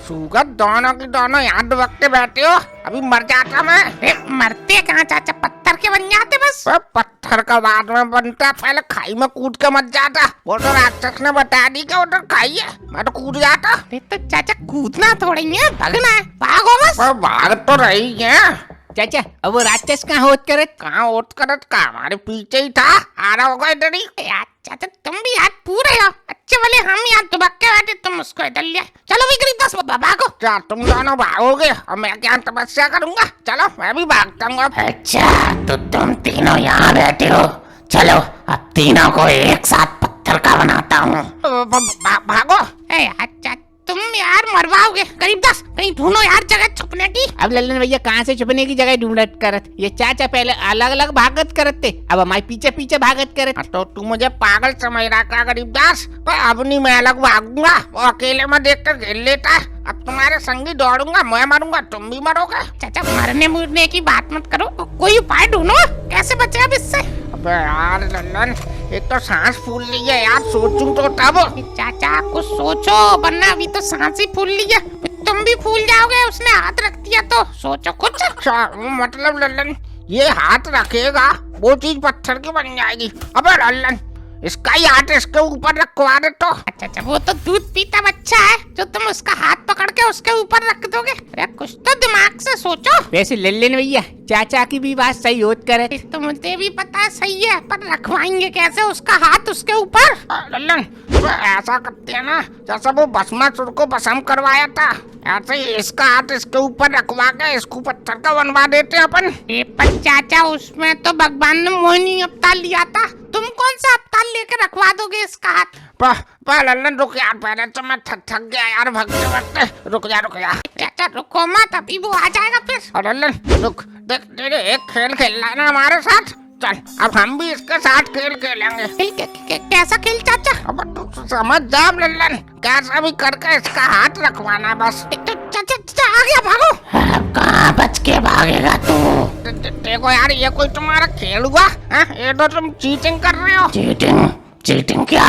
S2: सुगत दोनों की दोनों यहाँ दुबक के बैठे हो, अभी मर जाता मैं।
S1: मरते कहाँ चाचा, पत्थर के बन जाते बस।
S2: पत्थर का बाद में बनता, पहले खाई में कूद के मर जाता। वो तो राक्षस ने बता दी कि उधर खाई है, मैं तो कूद जाता।
S1: अरे तो चाचा कूदना थोड़ी है, भागना है, भागो बस।
S2: भाग तो रही है
S3: चाचा अब वो राक्षस कहाँ होत करत?
S2: कहाँ होत करत का, हमारे पीछे ही था, आ रहा होगा इधर ही।
S1: यार चाचा तुम भी यार पूरे हो अच्छे वाले, हम यार दुबक के बैठे, तुम उसको इधर लिया। चलो भी गरीब 10 भागो।
S2: क्या तुम दोनों भागोगे और मैं क्या तपस्या करूंगा? चलो मैं भी भागता हूँ।
S5: अच्छा तो तुम तीनों यहाँ बैठे हो, चलो अब तीनों को एक साथ पत्थर का बनाता हूँ।
S2: भागो।
S1: यार चाचा तुम यार मरवाओगे। गरीब 10 कहीं ढूंढो यार जगह छुपने की।
S3: अब लल्लन भैया कहाँ से छुपने की जगह ढूंढत करत? ये चाचा पहले अलग अलग भागत करत थे, अब हमारे पीछे पीछे भागत करत।
S2: तो तू मुझे पागल समझ रहा का गरीबदास? पर अब नहीं मैं अलग भागूंगा, वो अकेले में देख कर घेर लेता है। अब तुम्हारे संगी दौड़ूंगा, मैं मरूंगा तुम भी मरोगे।
S1: चाचा मरने मुरने की बात मत करो, कोई उपाय ढूंढो, कैसे बचे अब इससे।
S2: अबे यार लल्लन, एक तो सांस फूल रही है यार, सोचूं तो तब।
S1: चाचा कुछ सोचो, वरना अभी तो सांस ही फूल ली है, तुम भी फूल जाओगे। उसने हाथ रख दिया तो सोचो कुछ।
S2: अच्छा मतलब लल्लन ये हाथ रखेगा वो चीज पत्थर की बन जाएगी। अबे लल्लन इसका ही हाथ इसके ऊपर रखवा दे तो।
S1: अच्छा वो तो दूध पीता बच्चा है जो तुम उसका हाथ पकड़ के उसके ऊपर रख दोगे। अरे कुछ तो दिमाग से सोचो।
S3: वैसे लल्लन भैया चाचा की भी बात सही होत करे।
S1: तो मुझे भी पता है सही है, पर रखवाएंगे कैसे उसका हाथ उसके ऊपर?
S2: लल्लन तो ऐसा करते हैं ना जैसा वो भस्मासुर को भस्म करवाया था, ऐसे ही इसका हाथ इसके ऊपर रखवा के इसको पत्थर का बनवा देते हैं अपन।
S1: पर चाचा उसमें तो भगवान ने मोहिनी अवतार लिया था, तुम कौन सा अवतार लेकर रखवा दोगे इसका हाथ?
S2: लल्लन रुक यार, पहले तो मैं थक गया यार भगते भगते। रुक जा
S1: चाचा रुको मत, अभी वो आ जाएगा फिर।
S2: लल्लन रुक, देख तेरे एक खेल खेलना है ना हमारे साथ, चल अब हम भी इसके साथ खेल खेलेंगे।
S1: कैसा खेल चाचा?
S2: अब तू समझ जा लल्लन, कैसा भी करके इसका हाथ रखवाना है बस।
S1: चाचा आ गया, भागो।
S5: अब कहाँ बच के भागेगा तू?
S2: देखो यार ये कोई तुम्हारा खेल हुआ? ये तो तुम चीटिंग कर रहे हो।
S5: चीटिंग? चीटिंग क्या?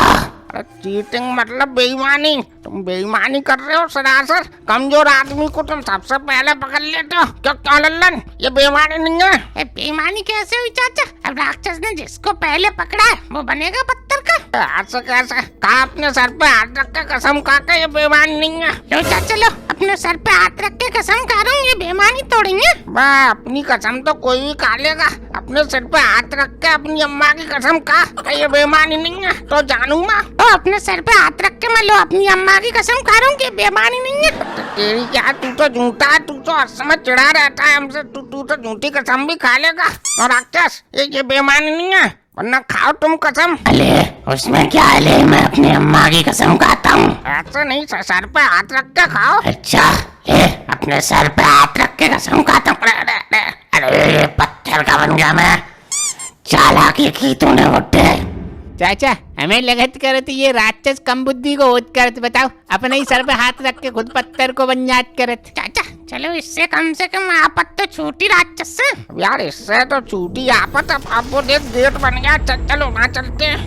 S2: अरे चीटिंग मतलब बेईमानी, तुम बेईमानी कर रहे हो सरासर। कमजोर आदमी को तुम सबसे पहले पकड़ लेते हो। क्यों लल्लन ये बेईमानी नहीं है?
S1: बेईमानी कैसे हुई चाचा? अब राक्षस ने जिसको पहले पकड़ा है वो बनेगा पत्थर का।
S2: ऐसे कैसे? कहा अपने सर पे हाथ रख के कसम खा के ये बेईमानी नहीं है।
S1: लो चाचा लो, अपने सर पे हाथ रख के कसम खा रहा हूँ, ये बेईमानी तोड़ी है।
S2: मैं अपनी कसम तो कोई भी खा लेगा, अपने सिर पे हाथ रख के अपनी अम्मा की कसम खा ये बेईमानी नहीं है तो जानू मैं।
S1: तो अपने सर पे हाथ रख के मैं लो अपनी अम्मा की कसम खा रहा हूँ कि बेईमानी नहीं है।
S2: तेरी क्या, तू तो झूठा है, तू तो हर समय चिढ़ा रहता है हमसे, तू तो झूठी कसम भी खा लेगा। और राक्षस ये बेईमानी नहीं है, वरना खाओ तुम कसम।
S5: अले उसमें क्या है, ले मैं अपनी अम्मा की कसम खाता हूँ।
S2: ऐसे नहीं, सर पे हाथ रख के खाओ।
S5: अच्छा ले अपने सर पे हाथ रख के कसम खाता हूँ। अरे पत्थर का बन गया मैं। चालाकी की तूने बुड्ढे,
S3: चाचा हमें लगत करत ये राक्षस कम बुद्धि को होत करत। बताओ अपने ही सर पे हाथ रख के खुद पत्थर को बन जात करत।
S1: चाचा चलो इससे कम से कम आपत तो छोटी राक्षस से।
S2: यार इससे तो छूटी आपत। अब आपको देख गेट बन गया। चलो वहाँ चलते हैं।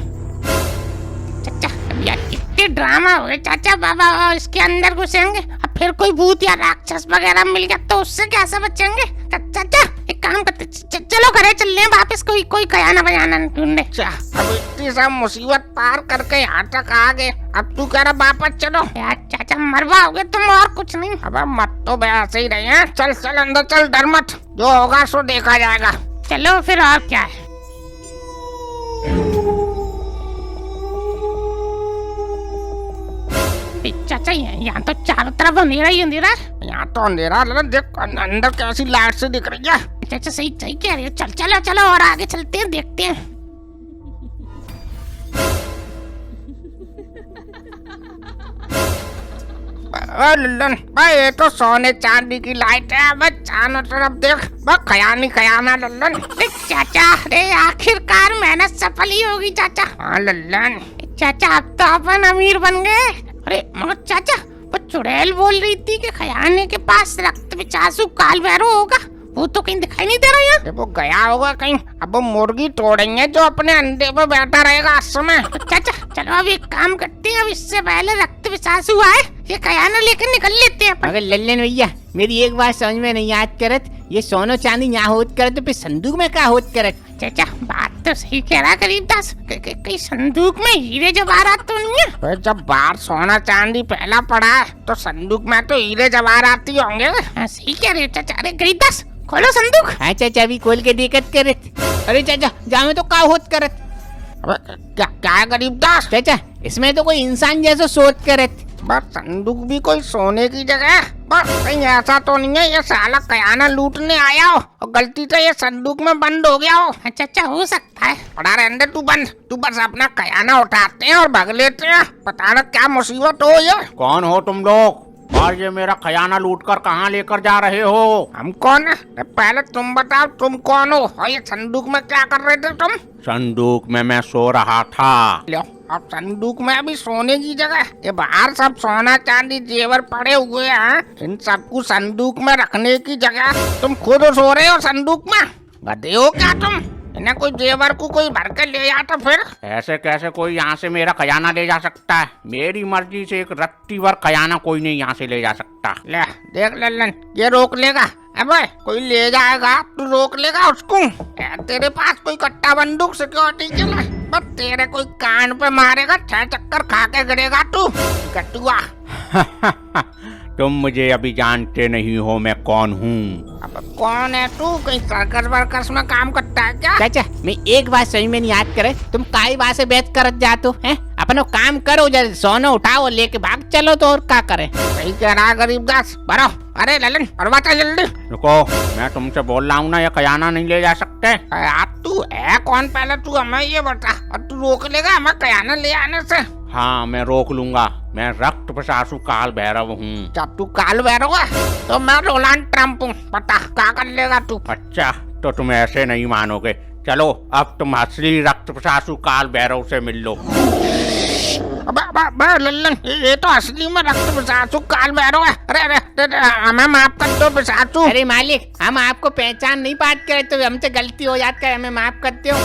S1: चाचा अब यार कितने ड्रामा हो गए चाचा। बाबा और इसके अंदर घुसेंगे, अब फिर कोई भूत या राक्षस वगैरह मिल गया तो उससे कैसे बचेंगे। चाचा एक काम करते चलो घरे चल रहे हैं वापस। कोई कयाना बयाना ढूंढे।
S2: अब इतनी सब मुसीबत पार करके यहाँ तक आ गए, अब तू कह रहा वापस चलो।
S1: यार चाचा मरवाओगे तुम और कुछ नहीं।
S2: अब मत तो वैसे ही रहे हैं। चल चल अंदर चल, डर मत, जो होगा सो देखा जाएगा।
S1: चलो फिर और क्या है। चाचा यहाँ तो चारों तरफ अंधेरा ही अंधेरा है।
S2: यहाँ तो अंधेरा ललन, देख अंदर कैसी लाइट से दिख रही है।
S1: चाचा सही सही कह रही हो। चलो चलो और आगे चलते हैं, देखते हैं।
S2: ललन भाई ये तो सोने चांदी की लाइट है। अब चारों तरफ देख, बस खयाना ललन।
S1: चाचा अरे आखिरकार मेहनत सफल ही होगी चाचा।
S2: हाँ ललन।
S1: चाचा अब तो अपन अमीर बन गए। अरे मगर चाचा वो चुड़ैल बोल रही थी कि खयाने के पास रक्त पिचासु काल भैरव होगा, वो तो कहीं दिखाई नहीं दे रहा यार।
S2: वो गया होगा कहीं। अब वो मुर्गी तोड़ेंगे जो अपने अंडे पे बैठा रहेगा इस समय।
S1: चाचा चलो अब एक काम करते हैं, अब इससे पहले रक्त पिचासु आए ये खयाना लेकर निकल लेते हैं।
S3: अगर लल्लन भैया मेरी एक बात समझ में नहीं याद करत, ये सोनो चांदी यहाँ होत करत तो फिर संदूक में क्या होत करत।
S1: चाचा बात तो सही कह रहा गरीबदास, कहीं संदूक में हीरे जवाहरात तो नहीं है।
S2: जब बाहर सोना चांदी पहला पड़ा है तो संदूक में तो हीरे जवाहरात ही होंगे।
S1: सही कह रहे हो चाचा। अरे गरीबदास खोलो संदूक।
S3: हाँ चाचा अभी खोल के दिक्कत करत। अरे चाचा जामे तो का होत करत।
S2: क्या है गरीबदास।
S3: चाचा इसमें तो कोई इंसान जैसा सोच करत।
S2: बस संदूक भी कोई सोने की जगह है। बस कहीं ऐसा तो नहीं है ये साला खयाना लूटने आया हो और गलती से ये संदूक में बंद हो गया हो।
S1: चाचा हो सकता है।
S2: पड़ा रहने तू बंद। तू बस अपना खयाना उठाते हैं और भाग लेते हैं। पता न क्या मुसीबत हो ये।
S6: कौन हो तुम लोग और ये मेरा खजाना लूटकर कहाँ लेकर जा रहे हो?
S2: हम कौन है? पहले तुम बताओ तुम कौन हो और ये संदूक में क्या कर रहे थे तुम?
S6: संदूक में मैं सो रहा था।
S2: लो अब संदूक में अभी सोने की जगह, ये बाहर सब सोना चांदी जेवर पड़े हुए हैं, इन सबको संदूक में रखने की जगह तुम खुद सो रहे हो संदूक में। गधे हो क्या तुम? इन्हें कोई जेवर को कोई भर के ले जाता फिर।
S6: ऐसे कैसे कोई यहाँ से मेरा खजाना ले जा सकता है? मेरी मर्जी से एक रत्ती भर खजाना कोई नहीं यहाँ से ले जा सकता।
S2: ले देख लल्लन ये रोक लेगा। अबे कोई ले जाएगा तू रोक लेगा उसको? तेरे पास कोई कट्टा बंदूक सिक्योरिटी के लिए? बस तेरे कोई कान पे मारेगा 6 चक्कर खा के गिरेगा तू कटुआ।
S6: तुम मुझे अभी जानते नहीं हो मैं कौन हूँ।
S2: अब कौन है तू? कहीं सर्कस वर्कस में काम करता है क्या?
S3: चाचा मैं एक बात सही में नहीं याद करे, तुम काई बात से बैठ करत जातो हैं? अपनो काम करो, जल्दी सोनो उठाओ लेके भाग चलो तो और क्या करे।
S2: सही कह रहा गरीबदास। भरो। अरे ललन भरवाता जल्दी।
S6: रुको मैं तुमसे बोल रहा हूँ ना, ये खजाना नहीं ले जा सकते।
S2: यार तू है कौन? पहले तू हमें ये बता और तू रोक लेगा हमें खजाना ले आने से?
S6: हाँ मैं रोक लूंगा। मैं रक्त पिशाचु काल भैरव हूँ।
S2: जब तू काल भैरव है तो मैं रोनाल्ड ट्रम्प हूँ। बता क्या कर लेगा तू?
S6: अच्छा तो तुम ऐसे नहीं मानोगे। चलो अब तुम असली रक्त पिशाचु काल भैरव से मिल लो।
S2: लल्लन ये तो असली में रक्त पिशाचु काल भैरव है। अरे हमें माफ कर दो पिशाचु।
S3: अरे मालिक हम आपको पहचान नहीं पाते करे तो हमसे गलती हो जाती है, हमें माफ करते हो।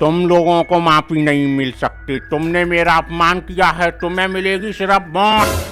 S6: तुम लोगों को माफी नहीं मिल सकती। तुमने मेरा अपमान किया है, तुम्हें मिलेगी सिर्फ मौत।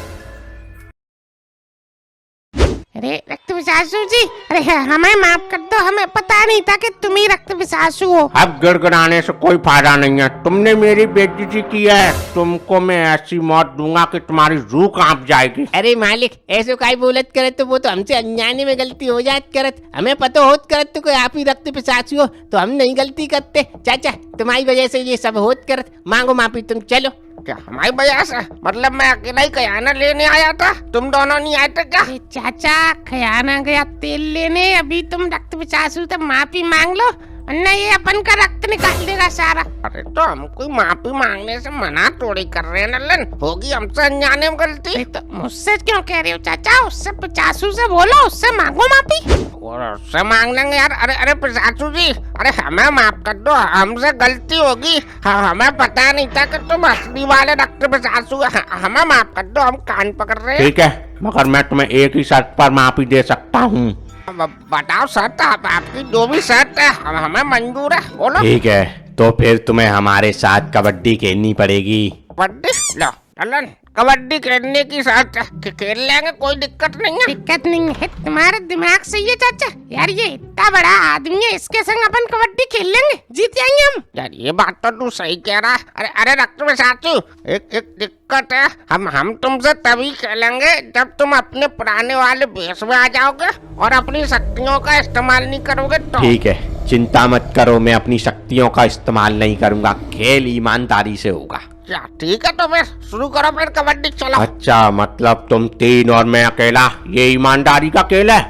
S1: अरे रक्त पिशाचु जी, अरे हमें माफ कर दो, हमें पता नहीं था कि तुम ही रक्त पिशाचु हो।
S6: अब गिड़गिड़ाने से कोई फायदा नहीं है। तुमने मेरी बेइज्जती की है। तुमको मैं ऐसी मौत दूंगा कि तुम्हारी रूह कांप जाएगी।
S3: अरे मालिक ऐसे काई बोलत करे तो वो तो हमसे अनजाने में गलती हो जात करत, हमें पता होत करत तो कोई आप ही रक्त पिशाचु हो तो हम नहीं गलती करते। चाचा तुम्हारी वजह से ये सब होत करत, मांगो माफी तुम चलो।
S2: क्या हमारी वजह से? मतलब मैं अकेला ही खजाना लेने आया था, तुम दोनों नहीं आए थे क्या?
S1: चाचा खयाना गया तेल लेने, अभी तुम रक्त पिशाचु तो माफी मांग लो। वरना ये अपन का रक्त निकाल देगा सारा।
S2: अरे तो हम कोई माफी मांगने से मना थोड़ी कर रहे हैं लल्लन, होगी हमसे अनजाने में गलती।
S1: तो मुझसे क्यों कह रहे हो चाचा? उससे पिचासू से बोलो, उससे मांगो माफी।
S2: और उससे मांग लेंगे यार। अरे अरे पिशाचू जी, अरे हमें माफ कर दो, हमसे गलती होगी। हमें पता नहीं था कि तुम असली वाले डॉक्टर पिशाचू। हमें माफ कर दो, हम कान पकड़ रहे हैं।
S6: ठीक है, मगर मैं तुम्हें एक ही शर्त पर माफी दे सकता हूँ।
S2: बताओ शर्त, आपकी जो भी शर्त है हमें मंजूर है, बोलो।
S6: ठीक है, तो फिर तुम्हें हमारे साथ कबड्डी खेलनी पड़ेगी।
S2: कबड्डी? लो लल्लन, कबड्डी खेलने की शर्त है, खेल लेंगे, कोई दिक्कत नहीं है।
S1: दिक्कत नहीं है, तुम्हारे दिमाग सही है चाचा। यार ये इतना बड़ा आदमी है, इसके संग अपन कबड्डी खेल लेंगे, जीत जाएंगे हम।
S2: यार ये बात तो तू सही कह रहा है। अरे अरे डॉक्टर पिशाचू, एक दिक्कत है। हम तुमसे तभी खेलेंगे जब तुम अपने पुराने वाले भेष में आ जाओगे और अपनी शक्तियों का इस्तेमाल नहीं करोगे तो।
S6: ठीक है, चिंता मत करो, मैं अपनी शक्तियों का इस्तेमाल नहीं करूंगा, खेल ईमानदारी से होगा।
S2: क्या ठीक है, तो फिर शुरू करो फिर कबड्डी, चलो।
S6: अच्छा, मतलब तुम 3 और मैं अकेला, ये ईमानदारी का खेल है?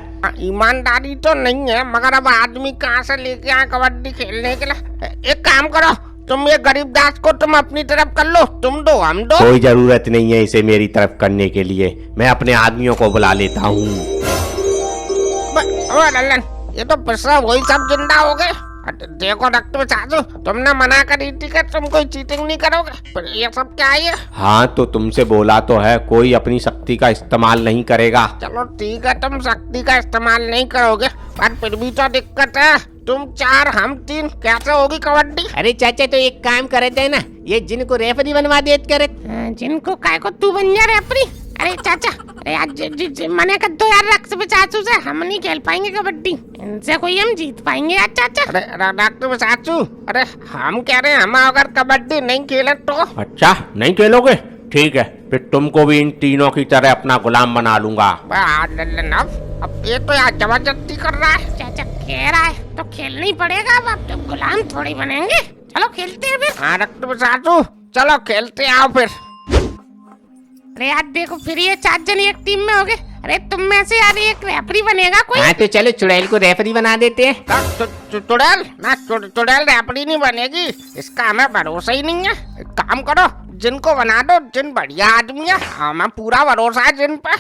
S2: ईमानदारी तो नहीं है, मगर अब आदमी कहाँ से लेके आए कबड्डी खेलने के लिए? एक काम करो, तुम ये गरीब दास को तुम अपनी तरफ कर लो, तुम दो हम दो।
S6: कोई जरूरत नहीं है इसे मेरी तरफ करने के लिए, मैं अपने आदमियों को बुला लेता हूँ।
S2: ओ लल्लन, ये तो पिसा वही सब जिंदा हो गए। देखो डॉक्टर साधु, तुमने मना करी थी कि तुम कोई चीटिंग नहीं करोगे, पर ये सब क्या है?
S6: हाँ तो तुमसे बोला तो है, कोई अपनी शक्ति का इस्तेमाल नहीं करेगा।
S2: चलो ठीक है, तुम शक्ति का इस्तेमाल नहीं करोगे, पर फिर भी तो दिक्कत है। तुम 4 हम 3, कैसे होगी कबड्डी?
S3: अरे चाचा तो एक काम करे थे ना, ये जिनको रेफरी बनवा देत करे।
S1: जिनको काय को तू बन जा रेफरी? अरे चाचा, अरे आज मना कर दो यार, रक्त पिचासू से हम नहीं खेल पाएंगे कबड्डी, इनसे कोई हम जीत पाएंगे यार चाचा।
S2: अरे डॉक्टर पिशाचू, अरे हम कह रहे हैं हम अगर कबड्डी नहीं खेले तो।
S6: अच्छा, नहीं खेलोगे? ठीक है, फिर तुमको भी इन तीनों की तरह अपना गुलाम बना लूंगा।
S2: अब ये तो यार जबरदस्ती कर रहा है।
S1: चाचा कह रहा है तो खेलना ही पड़ेगा, अब तो गुलाम थोड़ी बनेंगे। चलो खेलते हैं फिर।
S2: हाँ डॉक्टर पिशाचू, चलो खेलते आओ फिर।
S1: अरे यार देखो, फिर ये 4 जन एक टीम में हो गए। अरे तुम में से यार एक रेफरी बनेगा कोई?
S3: हाँ तो चलो चुड़ैल को रेफरी बना देते हैं।
S2: चुड़ैल रेफरी नहीं बनेगी, इसका हमें भरोसा ही नहीं है। एक काम करो, जिनको बना दो, जिन बढ़िया आदमी है, हमें पूरा भरोसा है जिन पे।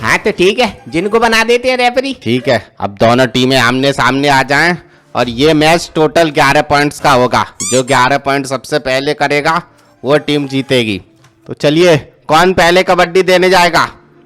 S3: हाँ तो ठीक है, जिनको बना देते हैं रेफरी।
S7: ठीक है, अब दोनों टीमें आमने सामने आ जाएं और ये मैच टोटल 11 पॉइंट्स का होगा। जो 11 पॉइंट सबसे पहले करेगा वो टीम जीतेगी। तो चलिए, कौन पहले कबड्डी देने जाएगा,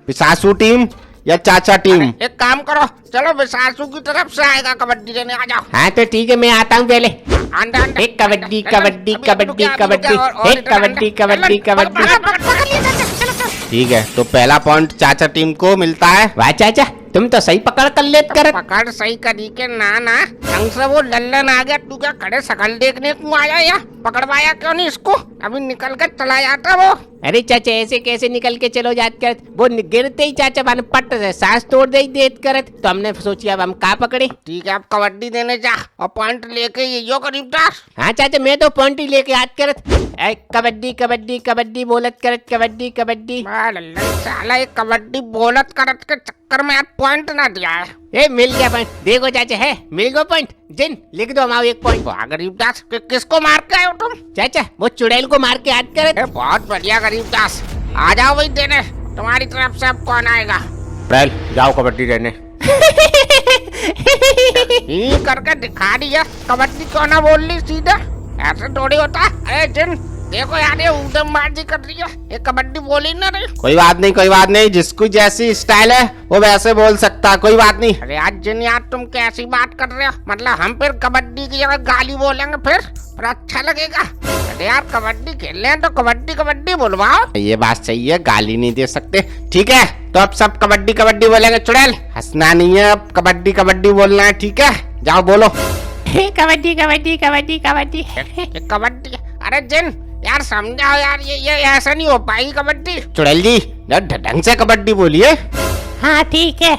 S7: पिशाचू टीम या चाचा टीम?
S2: एक काम करो, चलो पिशाचू की तरफ से आएगा कबड्डी देने, आ जाओ।
S3: हाँ तो ठीक है, मैं आता हूँ पहले।
S2: आंदा आंदा।
S3: एक कबड्डी कबड्डी कबड्डी कबड्डी, एक कबड्डी कबड्डी कबड्डी।
S1: पकड़ लिया चाचा, चलो चलो।
S7: ठीक है, तो पहला पॉइंट चाचा टीम को मिलता है।
S3: वाह चाचा, तुम तो सही पकड़ कर लेत कर।
S2: पकड़ सही करी के ना ढंग से वो लल्लन आ गया, तू क्या खड़े शकल देखने को आया? या पकड़वाया क्यों नहीं इसको? अभी निकल के चला जाता वो।
S3: अरे चाचा ऐसे कैसे निकल के चलो जात करत, वो गिरते ही चाचा बन पट से सांस तोड़ दे देत करत, तो हमने सोची अब हम का पकड़े।
S2: ठीक है, अब कबड्डी देने जा और पॉइंट लेके यो करीब दास।
S3: हाँ चाचा, मैं तो पॉइंट ही लेके याद करत। कबड्डी कबड्डी कबड्डी बोलत करत, कबड्डी कबड्डी।
S2: लल्लन साला एक कबड्डी बोलत करत के चक्कर में आज पॉइंट ना दिया है।
S3: ए मिल गया पॉइंट, देखो चाचा है मिल गया पॉइंट। जिन लिख दो हमारा एक पॉइंट।
S2: गरीब दास, किसको मार के आए हो तुम?
S3: चाचा वो चुड़ैल को मार के याद करत।
S2: बहुत बढ़िया गरीब दास, आ जाओ भाई देने, तुम्हारी तरफ से अब कौन आएगा?
S6: बैल जाओ कबड्डी देने।
S2: ही करके दिखा दिया, कबड्डी क्यों ना बोल ली सीधा, ऐसे थोड़ी होता। अरे जिन देखो यार, ये उधमबाजी कर रही है, ये कबड्डी बोली ना रही।
S7: कोई बात नहीं, कोई बात नहीं, जिसको जैसी स्टाइल है वो वैसे बोल सकता है, कोई बात नहीं।
S2: अरे आज जिन यार, तुम कैसी बात कर रहे हो? मतलब हम फिर कबड्डी की जगह गाली बोलेंगे फिर अच्छा लगेगा? अरे यार कबड्डी खेल रहे हैं तो कबड्डी कबड्डी बोलवाओ।
S7: ये बात सही है, गाली नहीं दे सकते। ठीक है, तो अब सब कबड्डी कबड्डी बोलेंगे। चुड़ैल, हंसना नहीं है, अब कबड्डी कबड्डी बोलना है, ठीक है? जाओ बोलो।
S1: कबड्डी कबड्डी कबड्डी कबड्डी।
S2: कबड्डी? अरे जिन यार समझाओ यार, ये ऐसा नहीं हो पाएगी कबड्डी।
S7: चुड़ैल जी, ढंग से कबड्डी बोलिए।
S1: हाँ ठीक है,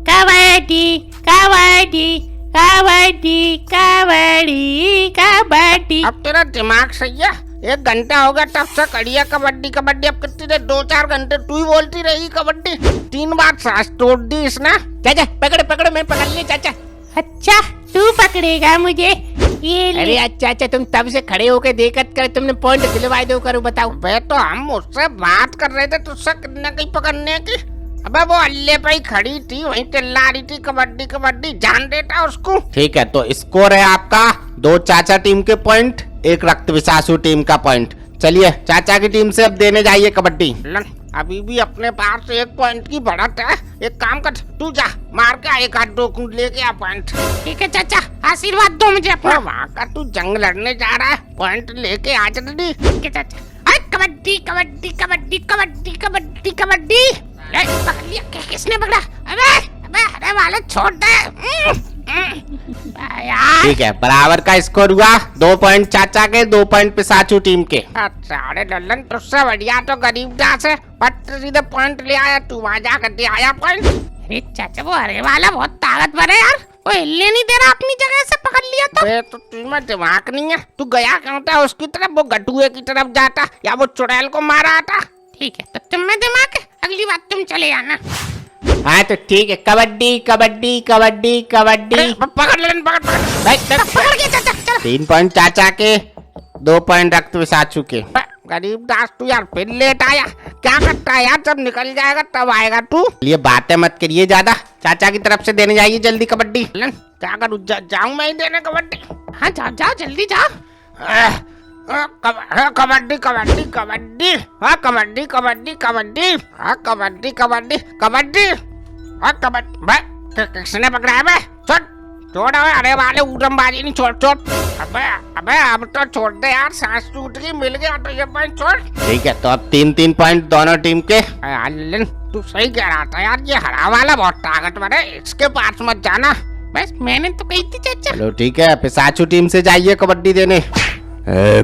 S1: कबड्डी कबड्डी कबड्डी कबड्डी कबड्डी।
S2: अब तेरा दिमाग सही है? 1 घंटा हो गया तब से कड़िया कबड्डी कबड्डी, अब कितनी देर? 2-4 घंटे तू ही बोलती रही कबड्डी। 3 बार सांस तोड़ दी इसने।
S3: चाचा पकड़ पकड़, मैं पकड़ लिया चाचा।
S1: अच्छा तू पकड़ेगा मुझे? ये ले।
S3: अरे अच्छा अच्छा, तुम तब से खड़े होके देखत कर, तुमने पॉइंट दिलवाए दो करो, बताओ।
S2: बे तो हम उससे बात कर रहे थे तुझसे किडनैपिंग पकड़ने की। अबे वो अल्ले पे ही खड़ी थी, वहीं चिल्ला रही थी कबड्डी कबड्डी, जान देता उसको।
S7: ठीक है, तो स्कोर है आपका 2 चाचा टीम के पॉइंट, 1 रक्त पिशाचू टीम का पॉइंट। चलिए चाचा की टीम से अब देने जाइए कबड्डी।
S2: लन, अभी भी अपने पास 1 पॉइंट की बढ़त है। एक काम कर, तू जा मार के आ, 1 आध 2 लेके आ पॉइंट।
S1: ठीक है चाचा, आशीर्वाद दो मुझे अपना।
S2: वहाँ का तू जंग लड़ने जा रहा है, पॉइंट लेके आ जल्दी।
S1: ठीक है चाचा। अरे कबड्डी कबड्डी कबड्डी कबड्डी कबड्डी कबड्डी। ले, पकड़ लिया। किसने पकड़ा? अबे अबे अरे वाले छोड़ दे। यार
S7: ठीक है, बराबर का स्कोर हुआ, 2 पॉइंट चाचा के, 2 पॉइंट पिशाचू टीम के।
S2: अच्छा, अरे लल्लन तुझसे बढ़िया तो गरीबदास है, बट सीधे पॉइंट ले आया तू, वहाँ जा कर दे आया पॉइंट।
S1: अरे चाचा, वो हरे वाला बहुत ताकतवर है यार, वो हिलने नहीं दे रहा, अपनी जगह से पकड़ लिया तो।
S2: बे तो तुम्हें दिमाग नहीं है, तू गया क्यों था उसकी तरफ? वो गटुए की तरफ जाता या वो चुड़ैल को मारा आता।
S1: ठीक है, तो तुम में दिमाग है, अगली बार तुम चले आना।
S3: हाँ तो ठीक है, कबड्डी कबड्डी कबड्डी कबड्डी।
S2: पकड़ लल्लन, पकड़ पकड़।
S1: पकड़ के चाचा, चलो।
S7: 3 पॉइंट चाचा के, 2 पॉइंट रक्त पिशाचू के।
S2: गरीबदास तू यार फिर लेट आया, क्या करता है यार? जब निकल जाएगा तब आएगा तू।
S7: ये बातें मत करिए ज्यादा, चाचा की तरफ से देने जाइए जल्दी कबड्डी।
S2: लल्लन क्या करूँ, जाऊँ मैं ही देने कबड्डी?
S1: हाँ जाओ जाओ, जल्दी जाओ।
S2: कबड्डी कबड्डी कबड्डी, हाँ कबड्डी कबड्डी कबड्डी, हाँ कबड्डी कबड्डी कबड्डी, हाँ कबड्डी। भाई किसने पकड़ा है? बे छोड़ छोड़, अरे वाले उड़नबाजी नहीं, छोड़ छोड़। अबे अबे अब तो छोड़ दे यार, सांस टूट गई, मिल गया तो ये पॉइंट छोड़।
S7: ठीक है, तो अब 3-3 पॉइंट दोनों टीम के।
S2: लल्लन तू सही कह रहा था यार, ये हरा वाला बहुत ताकतवर है, इसके पास मत जाना।
S1: बस मैंने तो कही थी चाचा।
S7: चलो ठीक है, पिशाचू टीम से जाइए कबड्डी देने।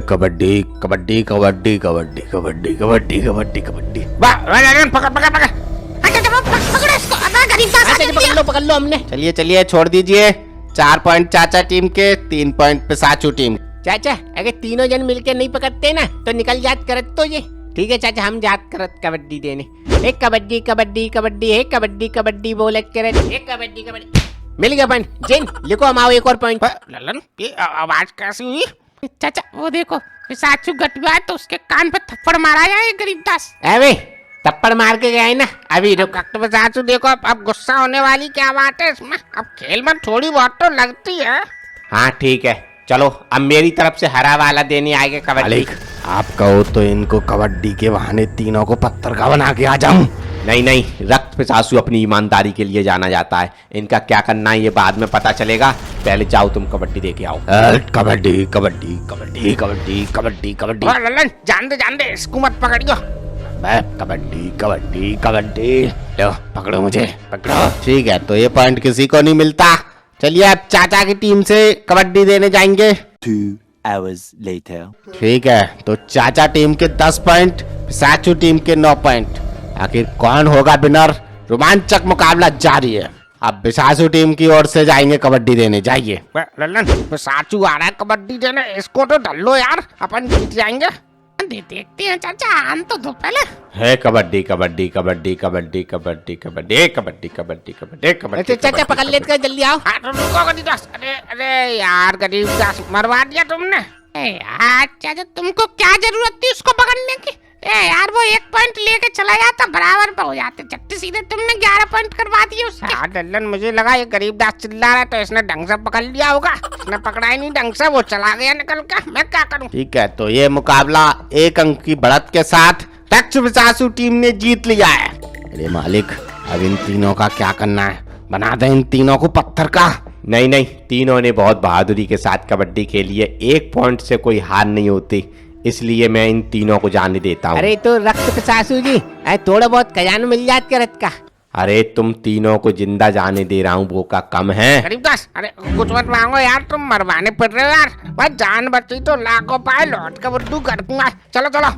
S7: कबड्डी कबड्डी कबड्डी कबड्डी कबड्डी कबड्डी कबड्डी कबड्डी।
S2: लल्लन पकड़ पकड़ पकड़।
S1: अच्छा चाचा, पकड़ो इसको। अबे गरीबदास,
S3: हाँ चाचा, पकड़ लो हमने।
S7: चलिए चलिए, छोड़ दीजिए। 4 पॉइंट चाचा टीम के, 3 पॉइंट पिशाचू टीम।
S3: चाचा अगर तीनों जन मिलकर नहीं पकड़ते ना तो निकल जात करत तो ये। ठीक है चाचा, हम जात करत कबड्डी देने। एक कबड्डी कबड्डी कबड्डी, एक कबड्डी कबड्डी बोलत करत, एक कबड्डी कबड्डी। मिल गया पॉइंट। जिन लिखो, हम आओ 1 और पॉइंट।
S2: लल्लन ये आवाज कैसी हुई?
S1: चाचा वो देखो, पिशाचू गटुआ है तो उसके कान पे थप्पड़ मारा जाए गरीबदास।
S3: अबे थप्पड़ मार के गए ना, अभी रुक।
S2: तो बचाचू देखो, अब गुस्सा होने वाली क्या बात है इसमें? अब खेल में थोड़ी बहुत तो लगती है।
S3: हाँ ठीक है, चलो अब मेरी तरफ से हरा वाला देने आएगा कबड्डी।
S7: मालिक, आप कहो तो इनको कबड्डी के बहाने तीनों को पत्थर का बना के आ जाऊं।
S3: नहीं नहीं, रक्त पिशाचू अपनी ईमानदारी के लिए जाना जाता है, इनका क्या करना है ये बाद में पता चलेगा। पहले जाओ तुम कबड्डी दे के आओ।
S7: कबड्डी कबड्डी कबड्डी कबड्डी कबड्डी कबड्डी।
S2: लल्लन जान दे, इसको मत पकड़ियो।
S7: कबड्डी कबड्डी कबड्डी। लो पकड़ो मुझे, पकड़ो। ठीक है, तो ये पॉइंट किसी को नहीं मिलता। चलिए अब चाचा की टीम से कबड्डी देने जाएंगे।
S8: 2 hours later.
S7: ठीक है, तो चाचा टीम के 10 पॉइंट, पिशाचू टीम के 9 पॉइंट। आखिर कौन होगा विनर? रोमांचक मुकाबला जारी है। अब पिशाचू टीम की ओर से जाएंगे कबड्डी देने, जाइए।
S2: लल्लन साचू आ रहा है कबड्डी देने, इसको तो ढल लो यार, अपन जीत जाएंगे।
S1: देखते हैं चाचा, आन तो दो पहले।
S3: है कबड्डी कबड्डी कबड्डी कबड्डी कबड्डी कबड्डी कबड्डी कबड्डी कबड्डी कबड्डी। चाचा पकड़ लेते कर, जल्दी आओ।
S2: हाँ, तो रुको गरीबदास। अरे यार गरीबदास, मरवा दिया तुमने।
S1: यार चाचा, तुमको क्या जरूरत थी उसको पकड़ने की? यार वो 1 पॉइंट लेके चला जाता, बराबर पे हो जाते। चट्टी सीधे तुमने 11 पॉइंट करवा दिए उसके।
S2: हाँ लल्लन, मुझे लगा ये गरीबदास चिल्ला रहा है तो इसने ढंग से पकड़ लिया होगा। इसने पकड़ा ही नहीं ढंग से, वो चला गया निकल के। मैं क्या करूं?
S7: ठीक है, तो ये मुकाबला 1 अंक की बढ़त के साथ रक्त पिशाचू टीम ने जीत लिया है। अरे मालिक, अब इन तीनों का क्या करना है? बना दे इन तीनों को पत्थर का।
S3: नहीं नहीं, तीनों ने बहुत बहादुरी के साथ कबड्डी खेली है, 1 पॉइंट से कोई हार नहीं होती, इसलिए मैं इन तीनों को जाने देता हूँ।
S9: अरे तो रक्त पिशाचू जी, थोड़ा बहुत खजाना मिल जात करत का।
S3: अरे तुम तीनों को जिंदा जाने दे रहा हूँ, वो का कम है।
S2: गरीबदास, अरे कुछ मत मांगो यार, तुम मरवाने पड़ रहे हो यार। बस जान बची तो लाखों पाए, लौट के बुद्धू कर दूंगा। चलो चलो।